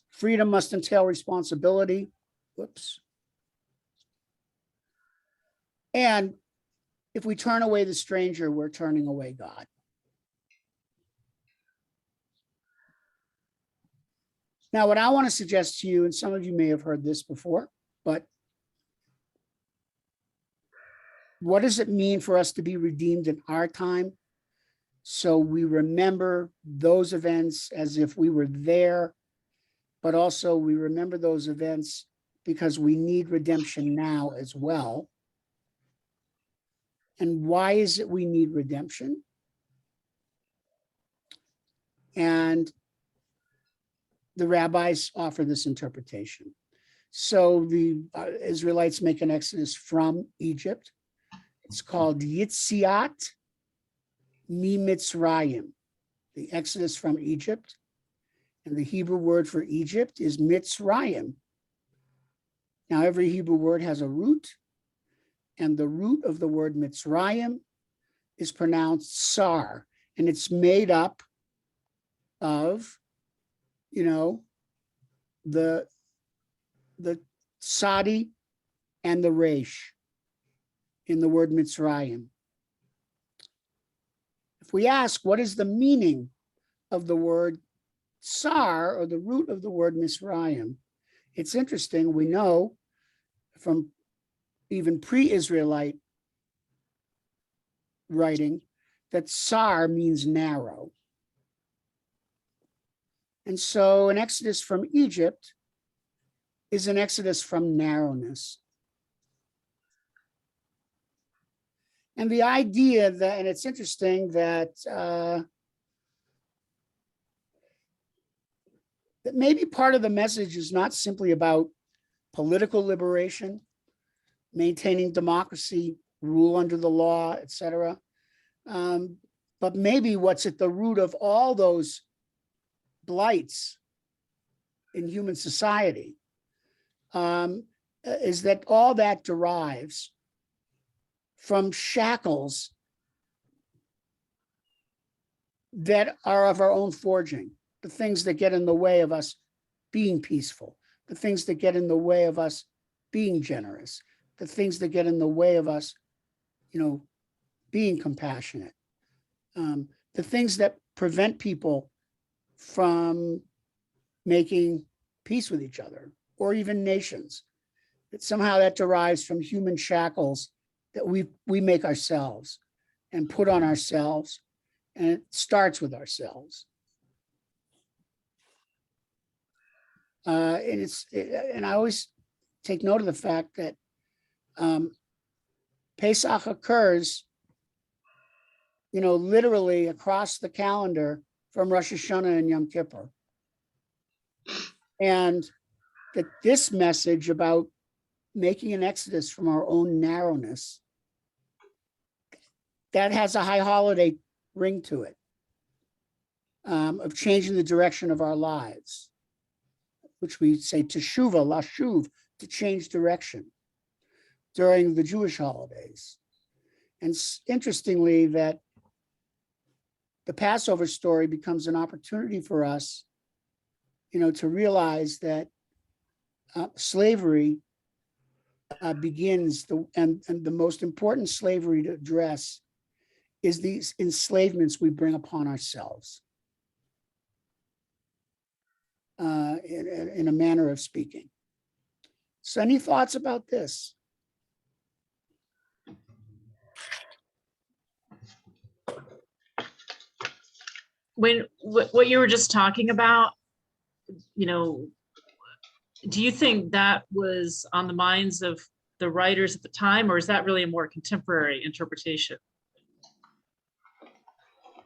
Freedom must entail responsibility. Whoops. And if we turn away the stranger, we're turning away God. Now, what I want to suggest to you, and some of you may have heard this before, but what does it mean for us to be redeemed in our time? So we remember those events as if we were there, but also we remember those events because we need redemption now as well. And why is it we need redemption? And the rabbis offer this interpretation. So the Israelites make an exodus from Egypt. It's called Yitziat Mitzrayim, the exodus from Egypt. And the Hebrew word for Egypt is Mitzrayim. Now, every Hebrew word has a root, and the root of the word Mitzrayim is pronounced Sar, and it's made up of, the Sadi and the Resh in the word Mitzrayim. If we ask, what is the meaning of the word Sar, or the root of the word Mitzrayim, it's interesting. We know from even pre-Israelite writing, that tsar means narrow. And so an exodus from Egypt is an exodus from narrowness. And the idea that, and it's interesting that that maybe part of the message is not simply about political liberation, maintaining democracy, rule under the law, etc. But maybe what's at the root of all those blights in human society is that all that derives from shackles that are of our own forging, the things that get in the way of us being peaceful, the things that get in the way of us being generous, the things that get in the way of us, being compassionate, the things that prevent people from making peace with each other or even nations. That somehow that derives from human shackles that we make ourselves and put on ourselves, and it starts with ourselves. And I always take note of the fact that Pesach occurs, literally across the calendar from Rosh Hashanah and Yom Kippur. And that this message about making an exodus from our own narrowness, that has a high holiday ring to it, of changing the direction of our lives, which we say teshuvah, lashuv, to change direction during the Jewish holidays. And interestingly, that the Passover story becomes an opportunity for us, to realize that slavery begins, and the most important slavery to address is these enslavements we bring upon ourselves, in a manner of speaking. So any thoughts about this? What you were just talking about, do you think that was on the minds of the writers at the time, or is that really a more contemporary interpretation?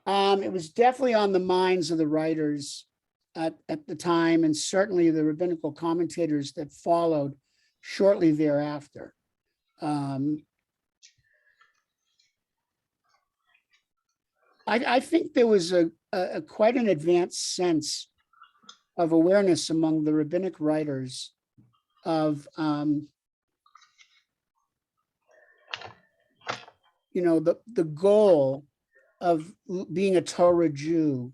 It was definitely on the minds of the writers at the time, and certainly the rabbinical commentators that followed shortly thereafter. I think there was a quite an advanced sense of awareness among the rabbinic writers of the goal of being a Torah Jew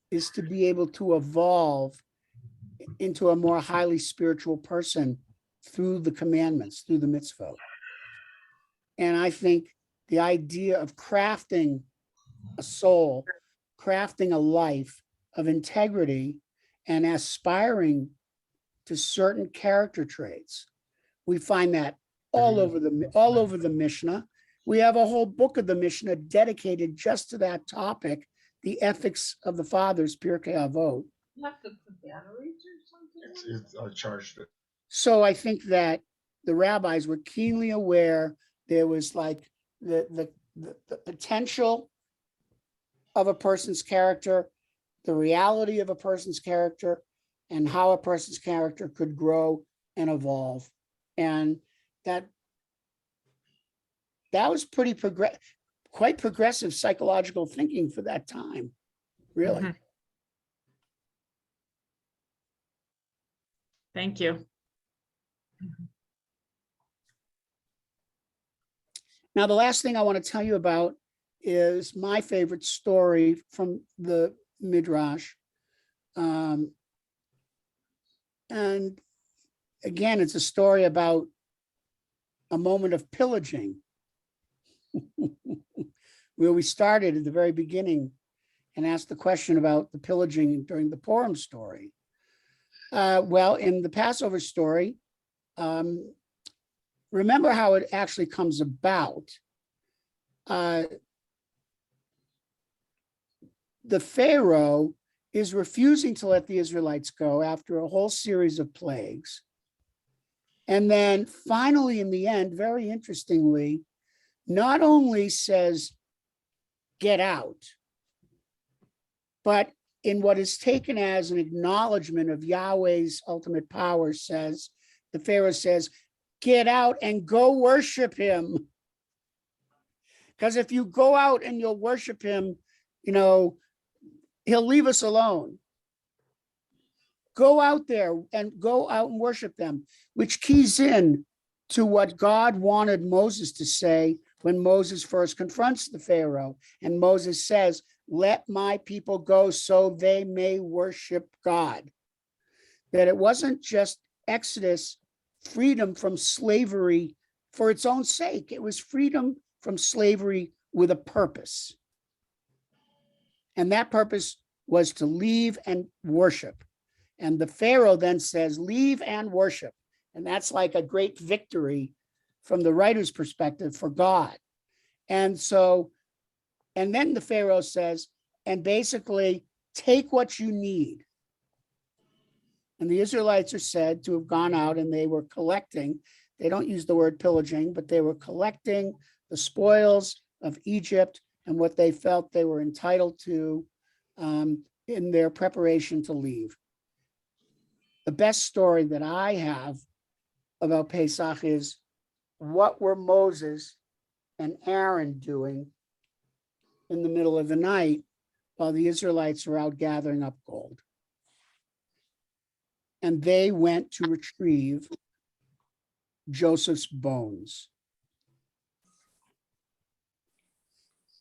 is to be able to evolve into a more highly spiritual person through the commandments, through the mitzvot. And I think the idea of crafting a soul, crafting a life of integrity and aspiring to certain character traits, we find that all over the Mishnah. We have a whole book of the Mishnah dedicated just to that topic, the ethics of the fathers, Pirkei Avot. You have to put batteries or something? I charged it. So I think that the rabbis were keenly aware there was like the potential of a person's character, the reality of a person's character, and how a person's character could grow and evolve. And that was quite progressive psychological thinking for that time, really. Mhm. Thank you. Now, the last thing I want to tell you about is my favorite story from the Midrash. And again, it's a story about a moment of pillaging, where we started at the very beginning and asked the question about the pillaging during the Purim story. Well, in the Passover story, remember how it actually comes about. The Pharaoh is refusing to let the Israelites go after a whole series of plagues. And then finally, in the end, very interestingly, not only says, get out, but in what is taken as an acknowledgement of Yahweh's ultimate power says, the Pharaoh says, get out and go worship him. Because if you go out and you'll worship him, you know, he'll leave us alone. Go out there and go out and worship them, which keys in to what God wanted Moses to say when Moses first confronts the Pharaoh. And Moses says, let my people go so they may worship God. That it wasn't just Exodus, freedom from slavery for its own sake. It was freedom from slavery with a purpose. And that purpose was to leave and worship. And the Pharaoh then says, leave and worship. And that's like a great victory from the writer's perspective for God. And so, and then the Pharaoh says, and basically take what you need. And the Israelites are said to have gone out and they were collecting, they don't use the word pillaging, but they were collecting the spoils of Egypt and what they felt they were entitled to in their preparation to leave. The best story that I have about Pesach is, what were Moses and Aaron doing in the middle of the night while the Israelites were out gathering up gold? And they went to retrieve Joseph's bones.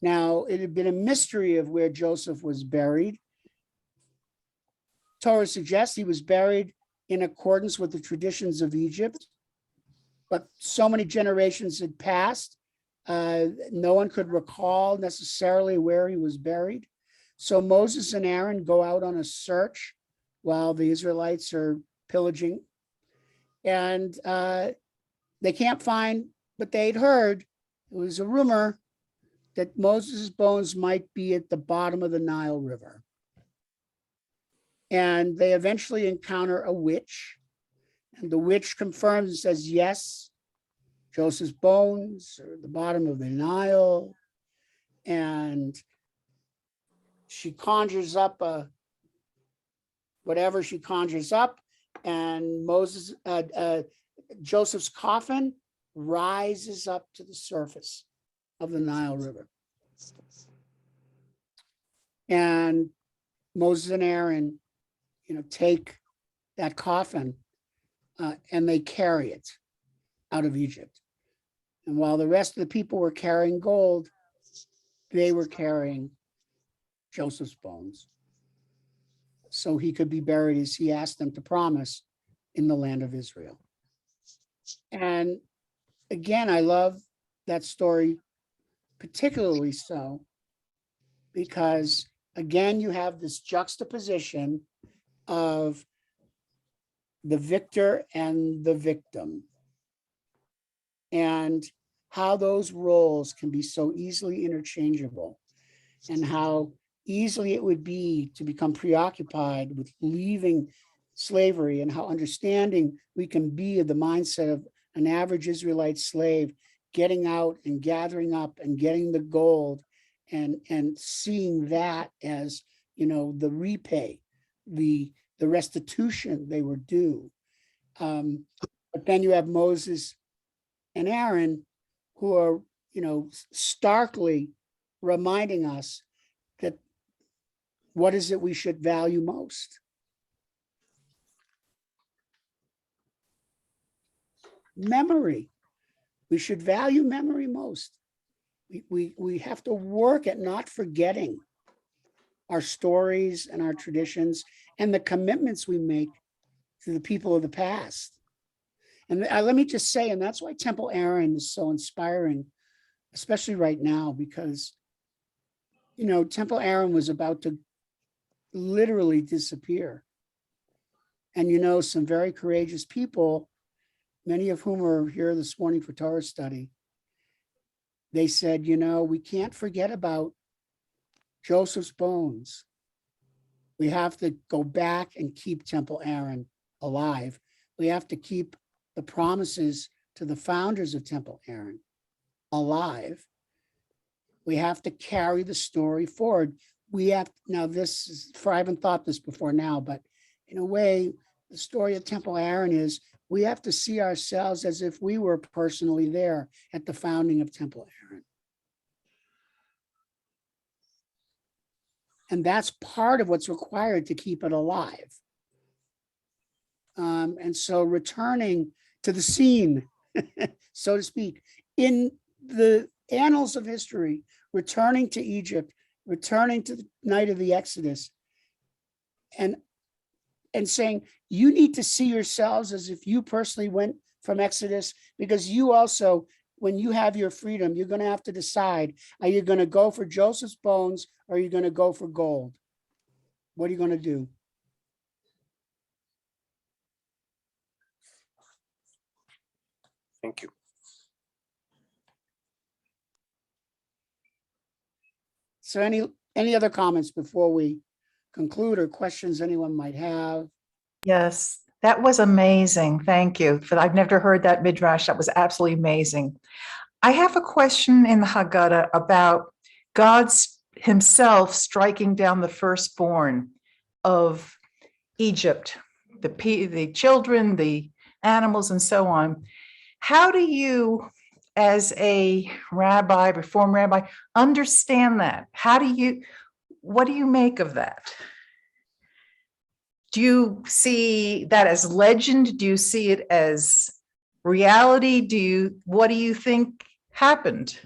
Now, it had been a mystery of where Joseph was buried. Torah suggests he was buried in accordance with the traditions of Egypt, but so many generations had passed, no one could recall necessarily where he was buried. So Moses and Aaron go out on a search while the Israelites are pillaging, and they can't find what they'd heard. It was a rumor that Moses' bones might be at the bottom of the Nile River. And they eventually encounter a witch, and the witch confirms and says, yes, Joseph's bones are at the bottom of the Nile. And she conjures up whatever she conjures up, and Joseph's coffin rises up to the surface of the Nile River. And Moses and Aaron, take that coffin and they carry it out of Egypt. And while the rest of the people were carrying gold, they were carrying Joseph's bones, so he could be buried as he asked them to promise in the land of Israel. And again, I love that story, particularly so, because again, you have this juxtaposition of the victor and the victim, and how those roles can be so easily interchangeable, and how easily it would be to become preoccupied with leaving slavery, and how understanding we can be of the mindset of an average Israelite slave getting out and gathering up and getting the gold and seeing that as, the repay, the restitution they were due. But then you have Moses and Aaron, who are, starkly reminding us that what is it we should value most? Memory. We should value memory most. We have to work at not forgetting our stories and our traditions and the commitments we make to the people of the past. And let me just say, and that's why Temple Aaron is so inspiring, especially right now, because, Temple Aaron was about to literally disappear. And, some very courageous people many of whom are here this morning for Torah study, they said, we can't forget about Joseph's bones. We have to go back and keep Temple Aaron alive. We have to keep the promises to the founders of Temple Aaron alive. We have to carry the story forward. Now this is, I haven't thought this before now, but in a way, the story of Temple Aaron is we have to see ourselves as if we were personally there at the founding of Temple Aaron. And that's part of what's required to keep it alive. And so returning to the scene, so to speak, in the annals of history, returning to Egypt, returning to the night of the Exodus, and saying, you need to see yourselves as if you personally went from Exodus, because you also, when you have your freedom, you're going to have to decide, are you going to go for Joseph's bones or are you going to go for gold? What are you going to do? Thank you. So any other comments before we conclude, or questions anyone might have? Yes, that was amazing. Thank you. I've never heard that midrash. That was absolutely amazing. I have a question in the Haggadah about God's himself striking down the firstborn of Egypt, the children, the animals, and so on. How do you, as a rabbi, reform rabbi, understand that? What do you make of that? Do you see that as legend? Do you see it as reality? What do you think happened?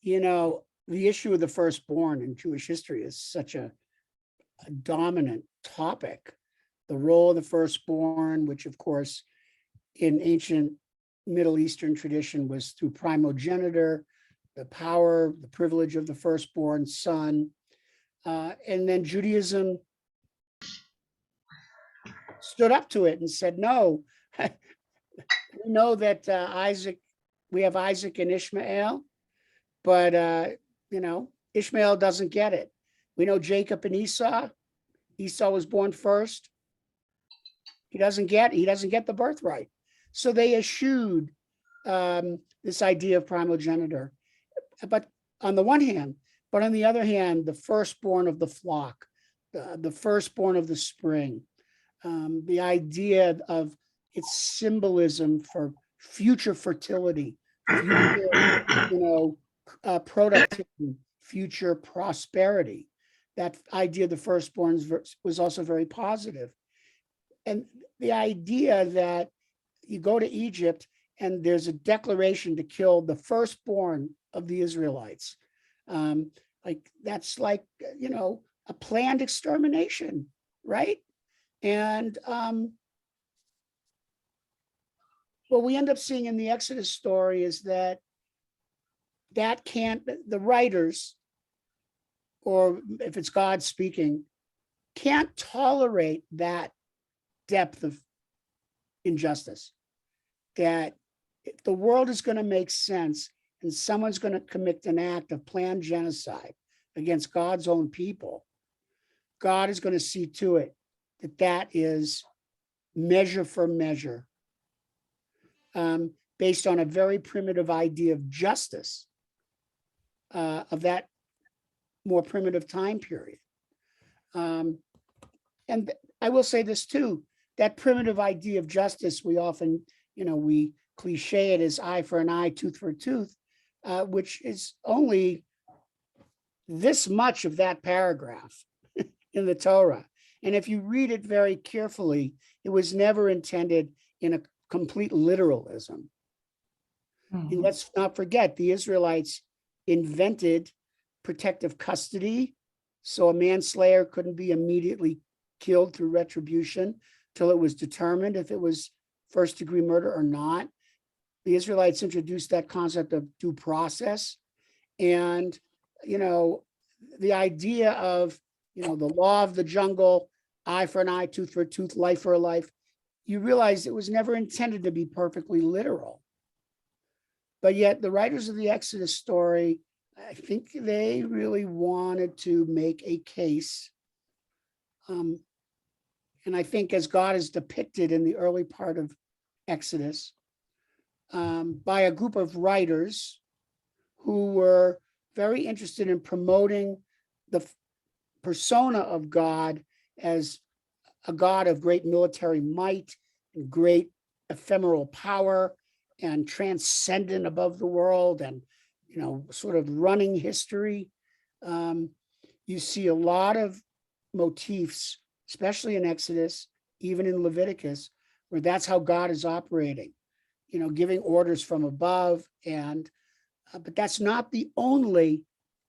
The issue of the firstborn in Jewish history is such a dominant topic. The role of the firstborn, which of course in ancient Middle Eastern tradition was through primogeniture, the power, the privilege of the firstborn son. And then Judaism stood up to it and said, no, we know that we have Isaac and Ishmael, but Ishmael doesn't get it. We know Jacob and Esau. Esau was born first. He doesn't get the birthright. So they eschewed this idea of primogeniture. But on the one hand, but on the other hand, the firstborn of the flock, the firstborn of the spring, the idea of its symbolism for future fertility, future, productivity, future prosperity. That idea of the firstborn was also very positive. And the idea that you go to Egypt and there's a declaration to kill the firstborn of the Israelites. That's like, a planned extermination, right? And what we end up seeing in the Exodus story is that the writers, or if it's God speaking, can't tolerate that depth of injustice. That if the world is going to make sense and someone's going to commit an act of planned genocide against God's own people, God is going to see to it that is measure for measure, based on a very primitive idea of justice of that more primitive time period. And I will say this too, that primitive idea of justice, we often, we cliche it as eye for an eye, tooth for a tooth, which is only this much of that paragraph in the Torah. And if you read it very carefully, it was never intended in a complete literalism. And let's not forget, the Israelites invented protective custody, so a manslayer couldn't be immediately killed through retribution till it was determined if it was first-degree murder or not. The Israelites introduced that concept of due process. And, the idea of, the law of the jungle, eye for an eye, tooth for a tooth, life for a life, you realize it was never intended to be perfectly literal. But yet the writers of the Exodus story, I think they really wanted to make a case. And I think as God is depicted in the early part of Exodus by a group of writers who were very interested in promoting the persona of God as a God of great military might and great ephemeral power and transcendent above the world and, sort of running history. You see a lot of motifs, especially in Exodus, even in Leviticus, where that's how God is operating, giving orders from above. And but that's not the only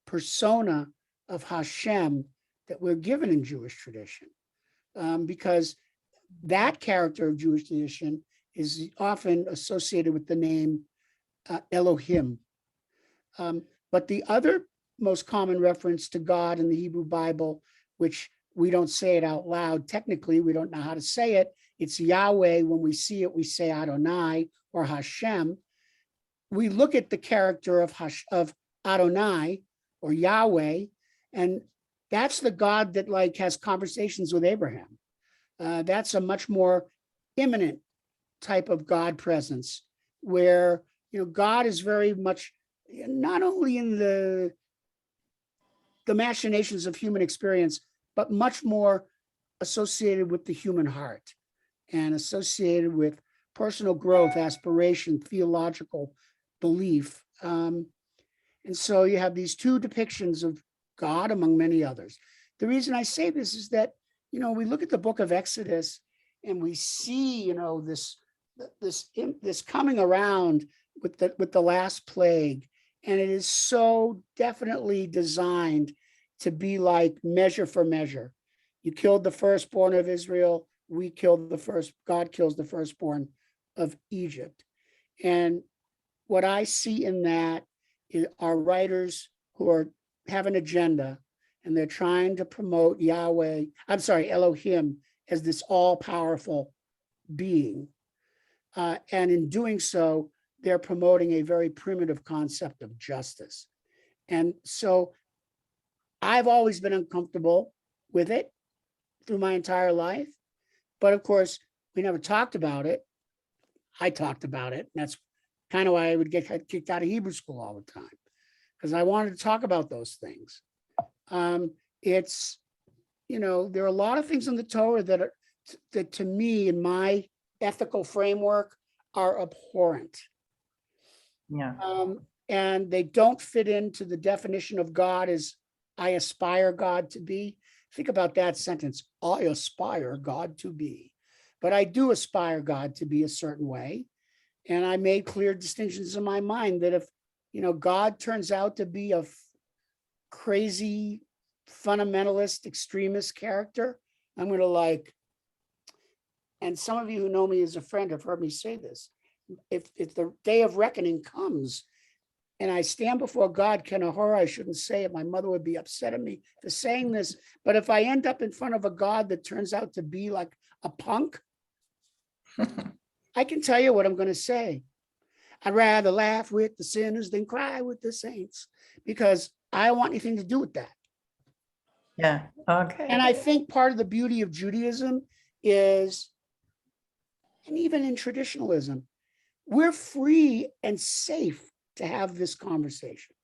persona of Hashem that we're given in Jewish tradition, because that character of Jewish tradition is often associated with the name Elohim. But the other most common reference to God in the Hebrew Bible, which we don't say it out loud, technically we don't know how to say it, it's Yahweh. When we see it, we say Adonai or Hashem. We look at the character of Adonai or Yahweh, and that's the God that has conversations with Abraham. That's a much more imminent type of God presence, where God is very much not only in the machinations of human experience, but much more associated with the human heart and associated with personal growth, aspiration, theological belief. And so you have these two depictions of God among many others. The reason I say this is that, we look at the book of Exodus and we see, this coming around with the last plague. And it is so definitely designed to be like measure for measure. You killed the firstborn of Israel. God kills the firstborn of Egypt. And what I see in that are writers who have an agenda, and they're trying to promote Elohim as this all-powerful being. And in doing so, they're promoting a very primitive concept of justice. And so I've always been uncomfortable with it through my entire life. But of course, we never talked about it. I talked about it. And that's kind of why I would get kicked out of Hebrew school all the time, because I wanted to talk about those things. It's, there are a lot of things in the Torah that to me, in my ethical framework, are abhorrent. Yeah. And they don't fit into the definition of God as I aspire God to be. Think about that sentence. I aspire God to be. But I do aspire God to be a certain way. And I made clear distinctions in my mind that if, God turns out to be a crazy, fundamentalist, extremist character, I'm going to and some of you who know me as a friend have heard me say this. If the day of reckoning comes and I stand before God, I shouldn't say it. My mother would be upset at me for saying this. But if I end up in front of a God that turns out to be like a punk, I can tell you what I'm going to say. I'd rather laugh with the sinners than cry with the saints, because I don't want anything to do with that. Yeah. Okay. And I think part of the beauty of Judaism is, and even in traditionalism, we're free and safe to have this conversation.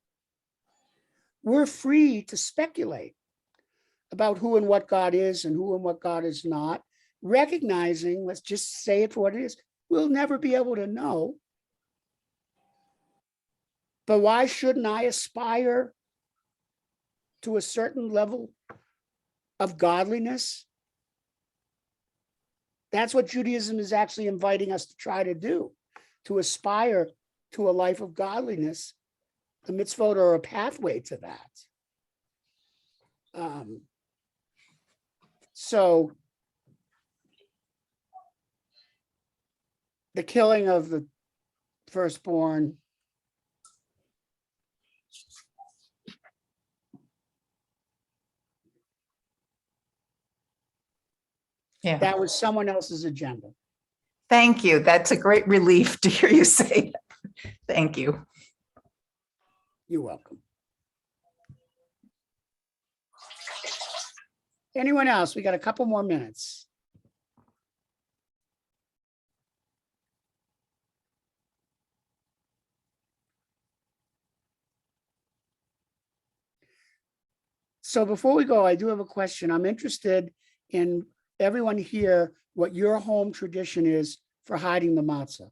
We're free to speculate about who and what God is and who and what God is not, recognizing, let's just say it for what it is, we'll never be able to know. But why shouldn't I aspire to a certain level of godliness? That's what Judaism is actually inviting us to try to do, to aspire to a life of godliness. The mitzvot are a pathway to that. So the killing of the firstborn, Yeah. That was someone else's agenda. Thank you. That's a great relief to hear you say that. Thank you. You're welcome. Anyone else? We got a couple more minutes. So before we go, I do have a question. I'm interested in everyone here, what your home tradition is for hiding the matzah.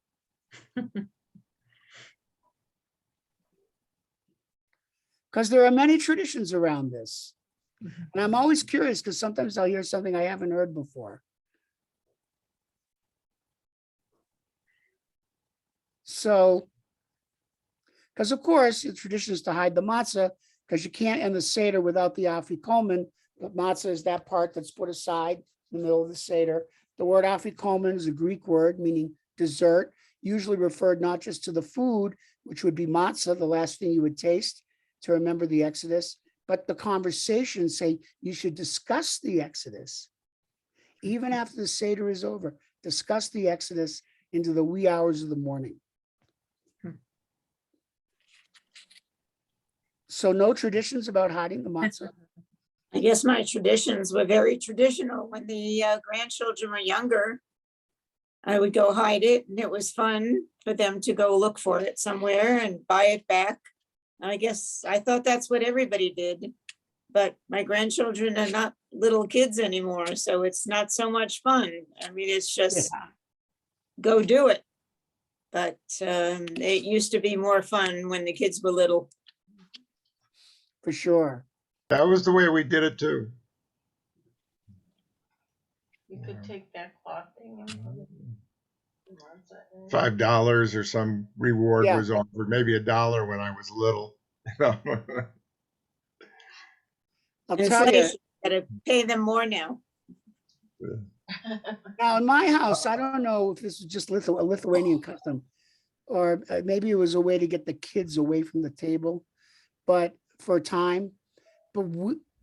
Because there are many traditions around this. And I'm always curious because sometimes I'll hear something I haven't heard before. So, because of course, the tradition is to hide the matzah because you can't end the Seder without the afikomen. But matzah is that part that's put aside in the middle of the Seder. The word afikomen is a Greek word meaning dessert, usually referred not just to the food, which would be matzah, the last thing you would taste to remember the Exodus, but the conversations say you should discuss the Exodus. Even after the Seder is over, discuss the Exodus into the wee hours of the morning. So no traditions about hiding the matzah? I guess my traditions were very traditional. When the grandchildren were younger, I would go hide it, and it was fun for them to go look for it somewhere and buy it back. I guess I thought that's what everybody did, but my grandchildren are not little kids anymore, so it's not so much fun. I mean, it's just go do it. But it used to be more fun when the kids were little. For sure. That was the way we did it too. You could take that cloth thing and put it in. $5 or some reward Yeah. was offered, maybe $1 when I was little. I'll tell you, Inflation, gotta pay them more now. now in my house, I don't know if this is just a Lithuanian custom, or maybe it was a way to get the kids away from the table, but for a time. But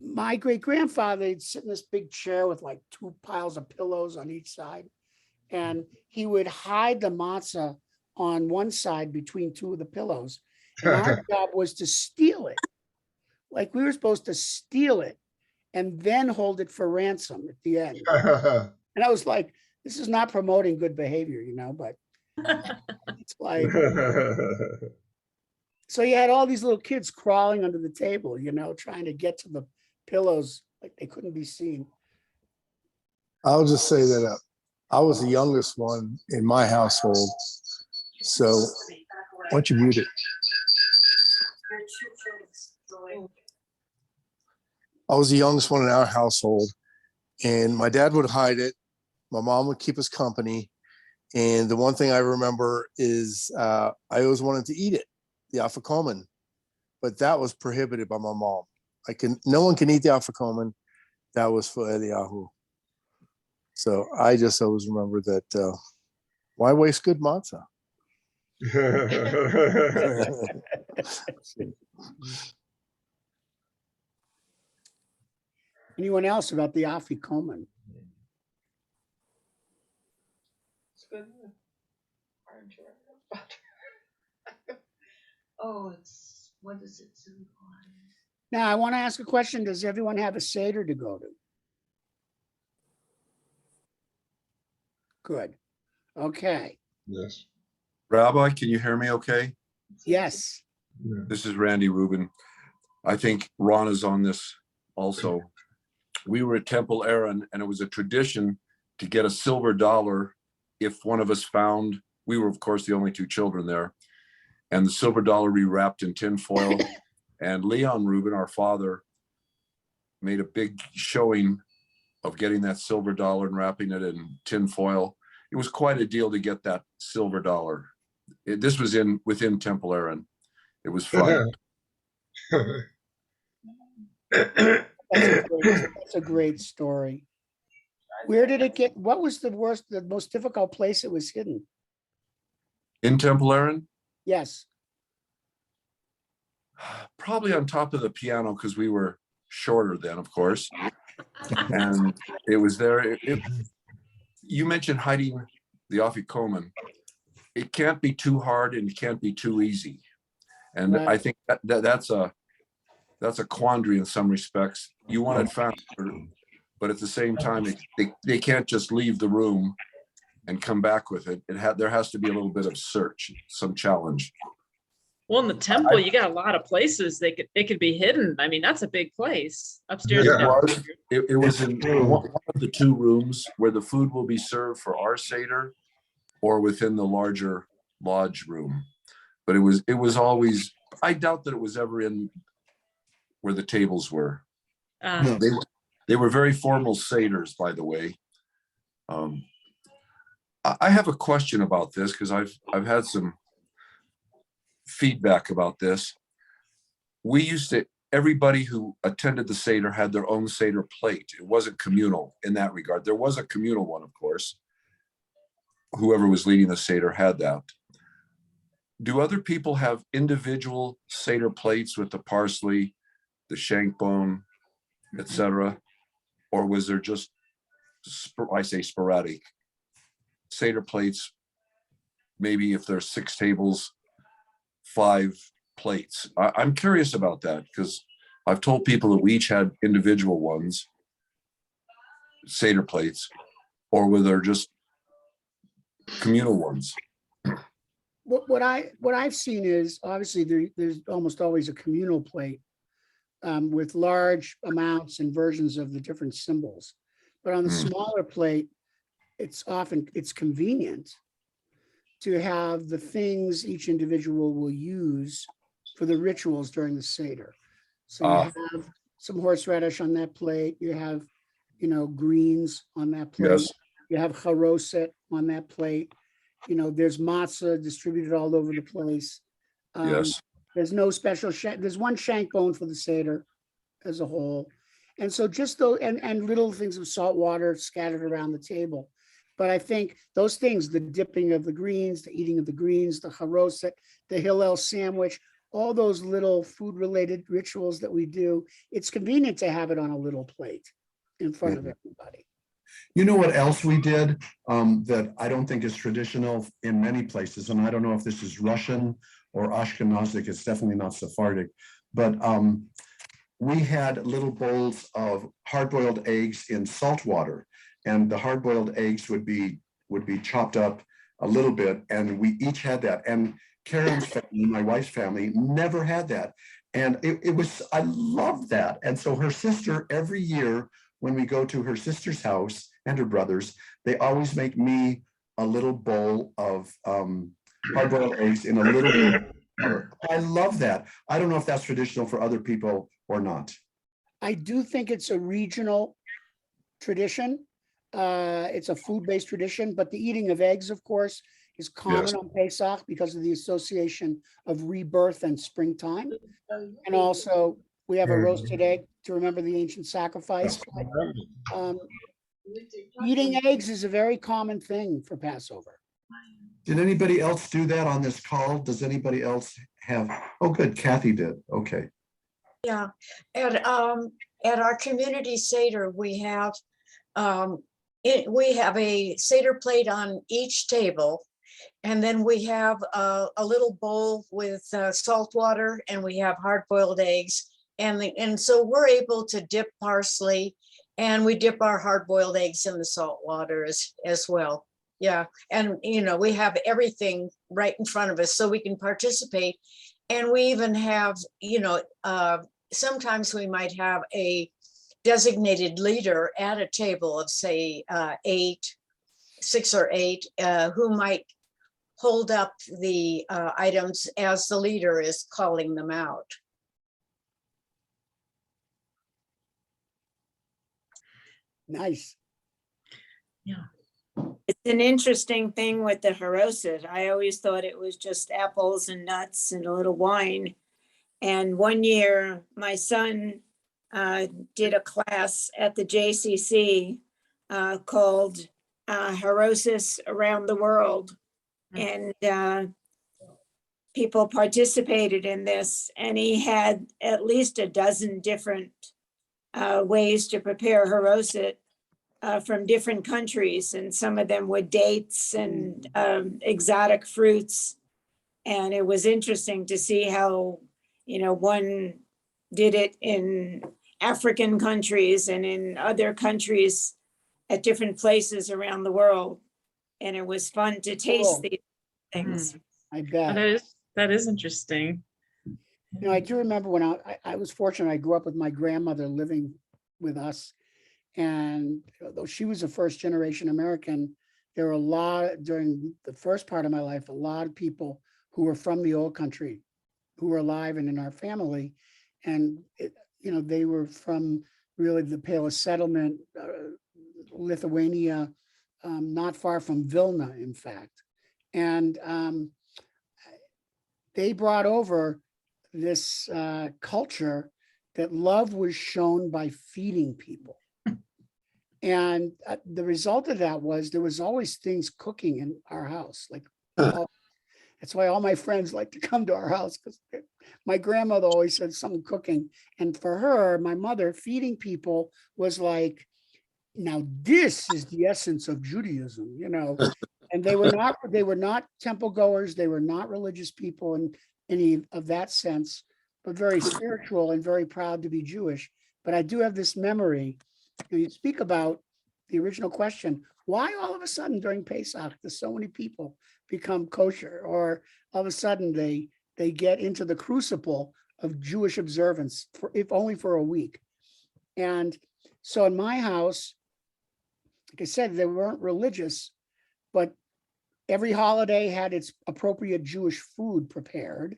my great-grandfather, he'd sit in this big chair with like 2 piles of pillows on each side. And he would hide the matzah on one side between 2 of the pillows. And our job was to steal it. Like we were supposed to steal it and then hold it for ransom at the end. And I was like, this is not promoting good behavior, you know, but it's like, so you had all these little kids crawling under the table, you know, trying to get to the pillows, like they couldn't be seen. I'll just say that I was the youngest one in my household. So why don't you mute it? I was the youngest one in our household, and my dad would hide it. My mom would keep us company. And the one thing I remember is I always wanted to eat it, the afikomen, but that was prohibited by my mom. No one can eat the afikomen. That was for Eliyahu. So I just always remember that. Why waste good matzah? Anyone else about the afikomen? It's good. Oh, what is it? Now, I want to ask a question. Does everyone have a Seder to go to? Good. Okay. Yes. Rabbi, can you hear me okay? Yes. This is Randy Rubin. I think Ron is on this also. We were at Temple Aaron, and it was a tradition to get a silver dollar if one of us found, we were, of course, the only 2 children there, and the silver dollar we wrapped in tin foil. And Leon Rubin, our father, made a big showing of getting that silver dollar and wrapping it in tin foil. It was quite a deal to get that silver dollar. This was within Temple Aaron. It was fun. That's a great story. Where did it get? What was the most difficult place it was hidden? In Temple Aaron? Yes. Probably on top of the piano, because we were shorter then, of course. And it was there. You mentioned hiding the afikomen. It can't be too hard and it can't be too easy. And Right. I think that's a quandary in some respects. You want it faster, but at the same time, they can't just leave the room and come back with it. There has to be a little bit of search, some challenge. Well, in the temple, you got a lot of places they could be hidden. I mean, that's a big place upstairs. It was in one of the two rooms where the food will be served for our Seder, or within the larger lodge room. But it was always, I doubt that it was ever in where the tables were. They were very formal Seders, by the way. I have a question about this because I've had some feedback about this. Everybody who attended the Seder had their own Seder plate. It wasn't communal in that regard. There was a communal one, of course. Whoever was leading the Seder had that. Do other people have individual Seder plates with the parsley, the shank bone, etc.? Or was there just, I say sporadic, Seder plates? Maybe if there's 6 tables, 5 plates. I'm curious about that because I've told people that we each had individual ones, Seder plates, or were there just communal ones? What I've seen is obviously there's almost always a communal plate with large amounts and versions of the different symbols. But on the smaller plate, it's convenient to have the things each individual will use for the rituals during the Seder. So you have some horseradish on that plate. You have, greens on that plate. Yes. You have charoset on that plate. There's matzah distributed all over the place. Yes. There's no special there's one shank bone for the Seder as a whole. And so just those and little things of salt water scattered around the table. But I think those things, the dipping of the greens, the eating of the greens, the charoset, the Hillel sandwich, all those little food-related rituals that we do, it's convenient to have it on a little plate in front of everybody. You know what else we did that I don't think is traditional in many places, and I don't know if this is Russian or Ashkenazic, it's definitely not Sephardic, but we had little bowls of hard-boiled eggs in salt water, and the hard-boiled eggs would be chopped up a little bit, and we each had that. And Karen's family, my wife's family, never had that. And I loved that. And so her sister, every year when we go to her sister's house and her brother's, they always make me a little bowl of hard-boiled eggs in a little bowl. I love that. I don't know if that's traditional for other people or not. I do think it's a regional tradition. It's a food-based tradition, but the eating of eggs, of course, is common on Pesach because of the association of rebirth and springtime. And also, we have a roasted egg to remember the ancient sacrifice. But, eating eggs is a very common thing for Passover. Did anybody else do that on this call? Does anybody else have? Oh, good. Kathy did. Okay. Yeah, at our community Seder, we have a Seder plate on each table, and then we have a little bowl with salt water, and we have hard-boiled eggs, and so we're able to dip parsley, and we dip our hard-boiled eggs in the salt water as well. Yeah, and we have everything right in front of us, so we can participate, and we even have sometimes we might have a designated leader at a table of say 6 or 8 who might hold up the items as the leader is calling them out. Nice. Yeah. It's an interesting thing with the haroset. I always thought it was just apples and nuts and a little wine. And one year, my son did a class at the JCC called Harosis Around the World. And people participated in this, and he had at least a dozen different ways to prepare haroset. from different countries, and some of them with dates and exotic fruits. And it was interesting to see how, one did it in African countries and in other countries at different places around the world. And it was fun to taste Cool. these things. I bet. That is interesting. I do remember when I was fortunate, I grew up with my grandmother living with us. And though she was a first generation American, there were a lot during the first part of my life, a lot of people who were from the old country who were alive and in our family. And, they were from really the Palest settlement, Lithuania, not far from Vilna, in fact. And they brought over this culture that love was shown by feeding people. And the result of that was there was always things cooking in our house. That's why all my friends like to come to our house, because my grandmother always said something cooking. And for her, my mother, feeding people was like, now this is the essence of Judaism, And they were not temple goers. They were not religious people in any of that sense, but very spiritual and very proud to be Jewish. But I do have this memory. You speak about the original question, why all of a sudden during Pesach do so many people become kosher, or all of a sudden they get into the crucible of Jewish observance, if only for a week. And so in my house, like I said, they weren't religious, but every holiday had its appropriate Jewish food prepared.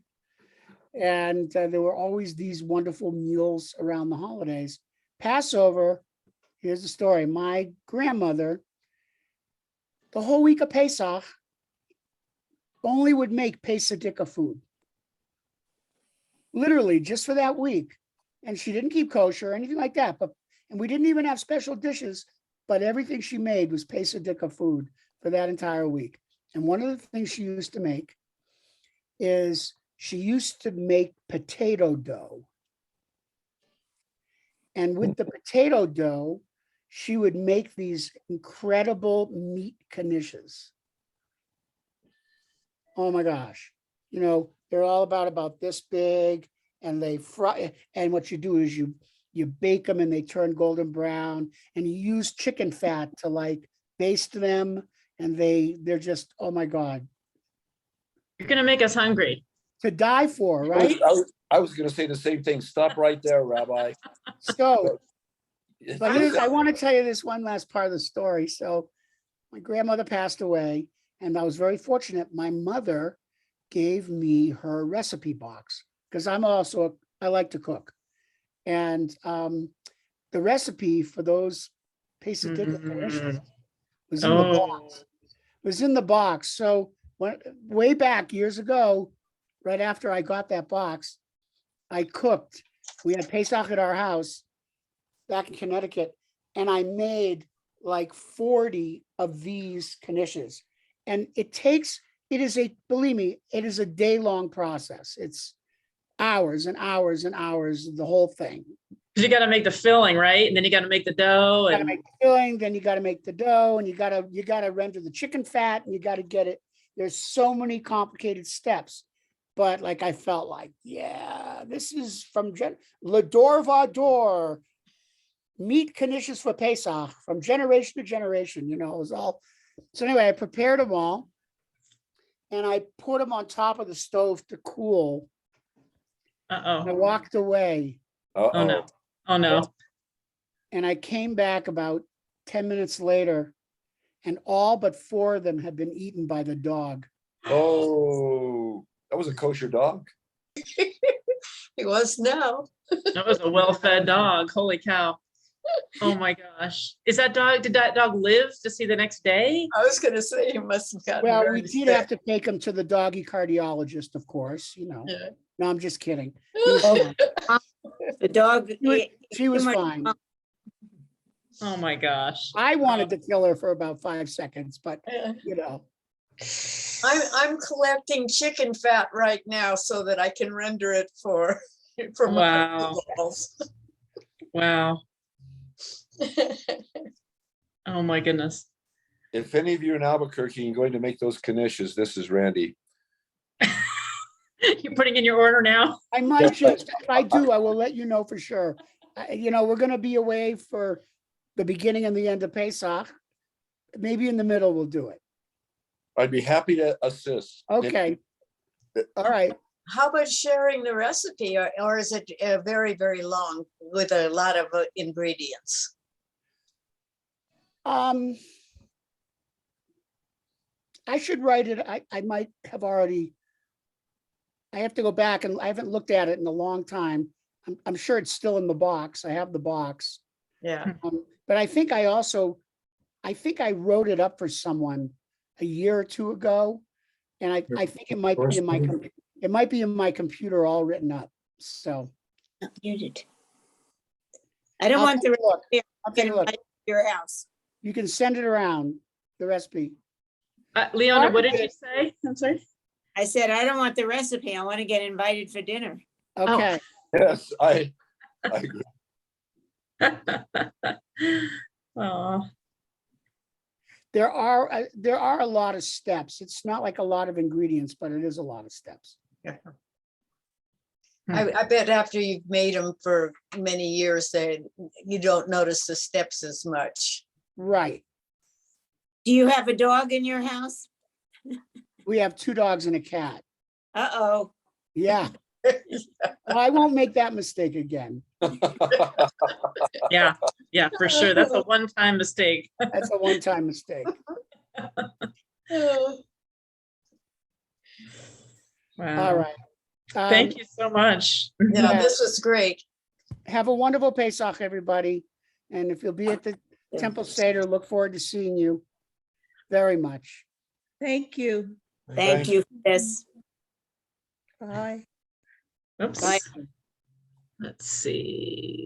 And there were always these wonderful meals around the holidays. Passover, here's the story. My grandmother, the whole week of Pesach, only would make Pesadika food. Literally, just for that week. And she didn't keep kosher or anything like that. And we didn't even have special dishes, but everything she made was Pesadika food for that entire week. And one of the things she used to make is she used to make potato dough. And with the potato dough, she would make these incredible meat knishes. Oh my gosh. They're all about this big, and they fry. And what you do is you bake them and they turn golden brown, and you use chicken fat to baste them. And they're just, oh my God. You're going to make us hungry. To die for, right? I was going to say the same thing. Stop right there, Rabbi. So, but I want to tell you this one last part of the story. So my grandmother passed away, and I was very fortunate. My mother gave me her recipe box, because I like to cook. And the recipe for those Pesadika knishes was in the box. It was in the box. So way back years ago, right after I got that box, I cooked. We had Pesach at our house back in Connecticut, and I made 40 of these knishes. And believe me, it is a day-long process. It's hours and hours and hours, the whole thing. You got to make the filling, right? And then you got to make the dough. You got to make the filling, then you got to make the dough, and you got to render the chicken fat, and you got to get it. There's so many complicated steps. But I felt yeah, this is from L'Dor Vador, meat knishes for Pesach, from generation to generation. It was all. So anyway, I prepared them all, and I put them on top of the stove to cool. And I walked away. Oh no. Oh no. And I came back about 10 minutes later, and all but 4 of them had been eaten by the dog. Oh, that was a kosher dog. It was now. That was a well-fed dog. Holy cow. Oh my gosh. Did that dog live to see the next day? I was going to say he must have gotten Well, very we did sick. have to take him to the doggy cardiologist, of course, Yeah. No, I'm just kidding. The dog. She was fine. Oh my gosh. I wanted to kill her for about 5 seconds, but I'm collecting chicken fat right now so that I can render it for Wow. my meatballs. Wow. Oh, my goodness. If any of you in Albuquerque are going to make those knishes, this is Randy. You're putting in your order now? I might just, if I do, I will let you know for sure. You know, we're gonna be away for the beginning and the end of Pesach. Maybe in the middle we'll do it. I'd be happy to assist. Okay. All right. How about sharing the recipe, or is it very, very long with a lot of ingredients? I should write it. I might have already. I have to go back and I haven't looked at it in a long time. I'm sure it's still in the box. I have the box. Yeah. But I think I wrote it up for someone a year or two ago. And I think it might be in my, it might be in my computer all written up. So. You did. I don't I'll want take the a look. recipe. I'll take a look. At your house. You can send it around, the recipe. Leona, what did you say? I'm sorry. I said, I don't want the recipe. I want to get invited for dinner. Okay. Yes, I agree. Oh, There are a lot of steps. It's not like a lot of ingredients, but it is a lot of steps. I bet after you've made them for many years, that you don't notice the steps as much. Right. Do you have a dog in your house? We have 2 dogs and a cat. Uh-oh. Yeah. Well, I won't make that mistake again. yeah, for sure. That's a one-time mistake. That's a one-time mistake. Wow. All right. Thank you so much. Yeah, this was great. Have a wonderful Pesach, everybody. And if you'll be at the Temple Seder, look forward to seeing you very much. Thank you. Thank you for this. Bye. Oops. Bye. Let's see.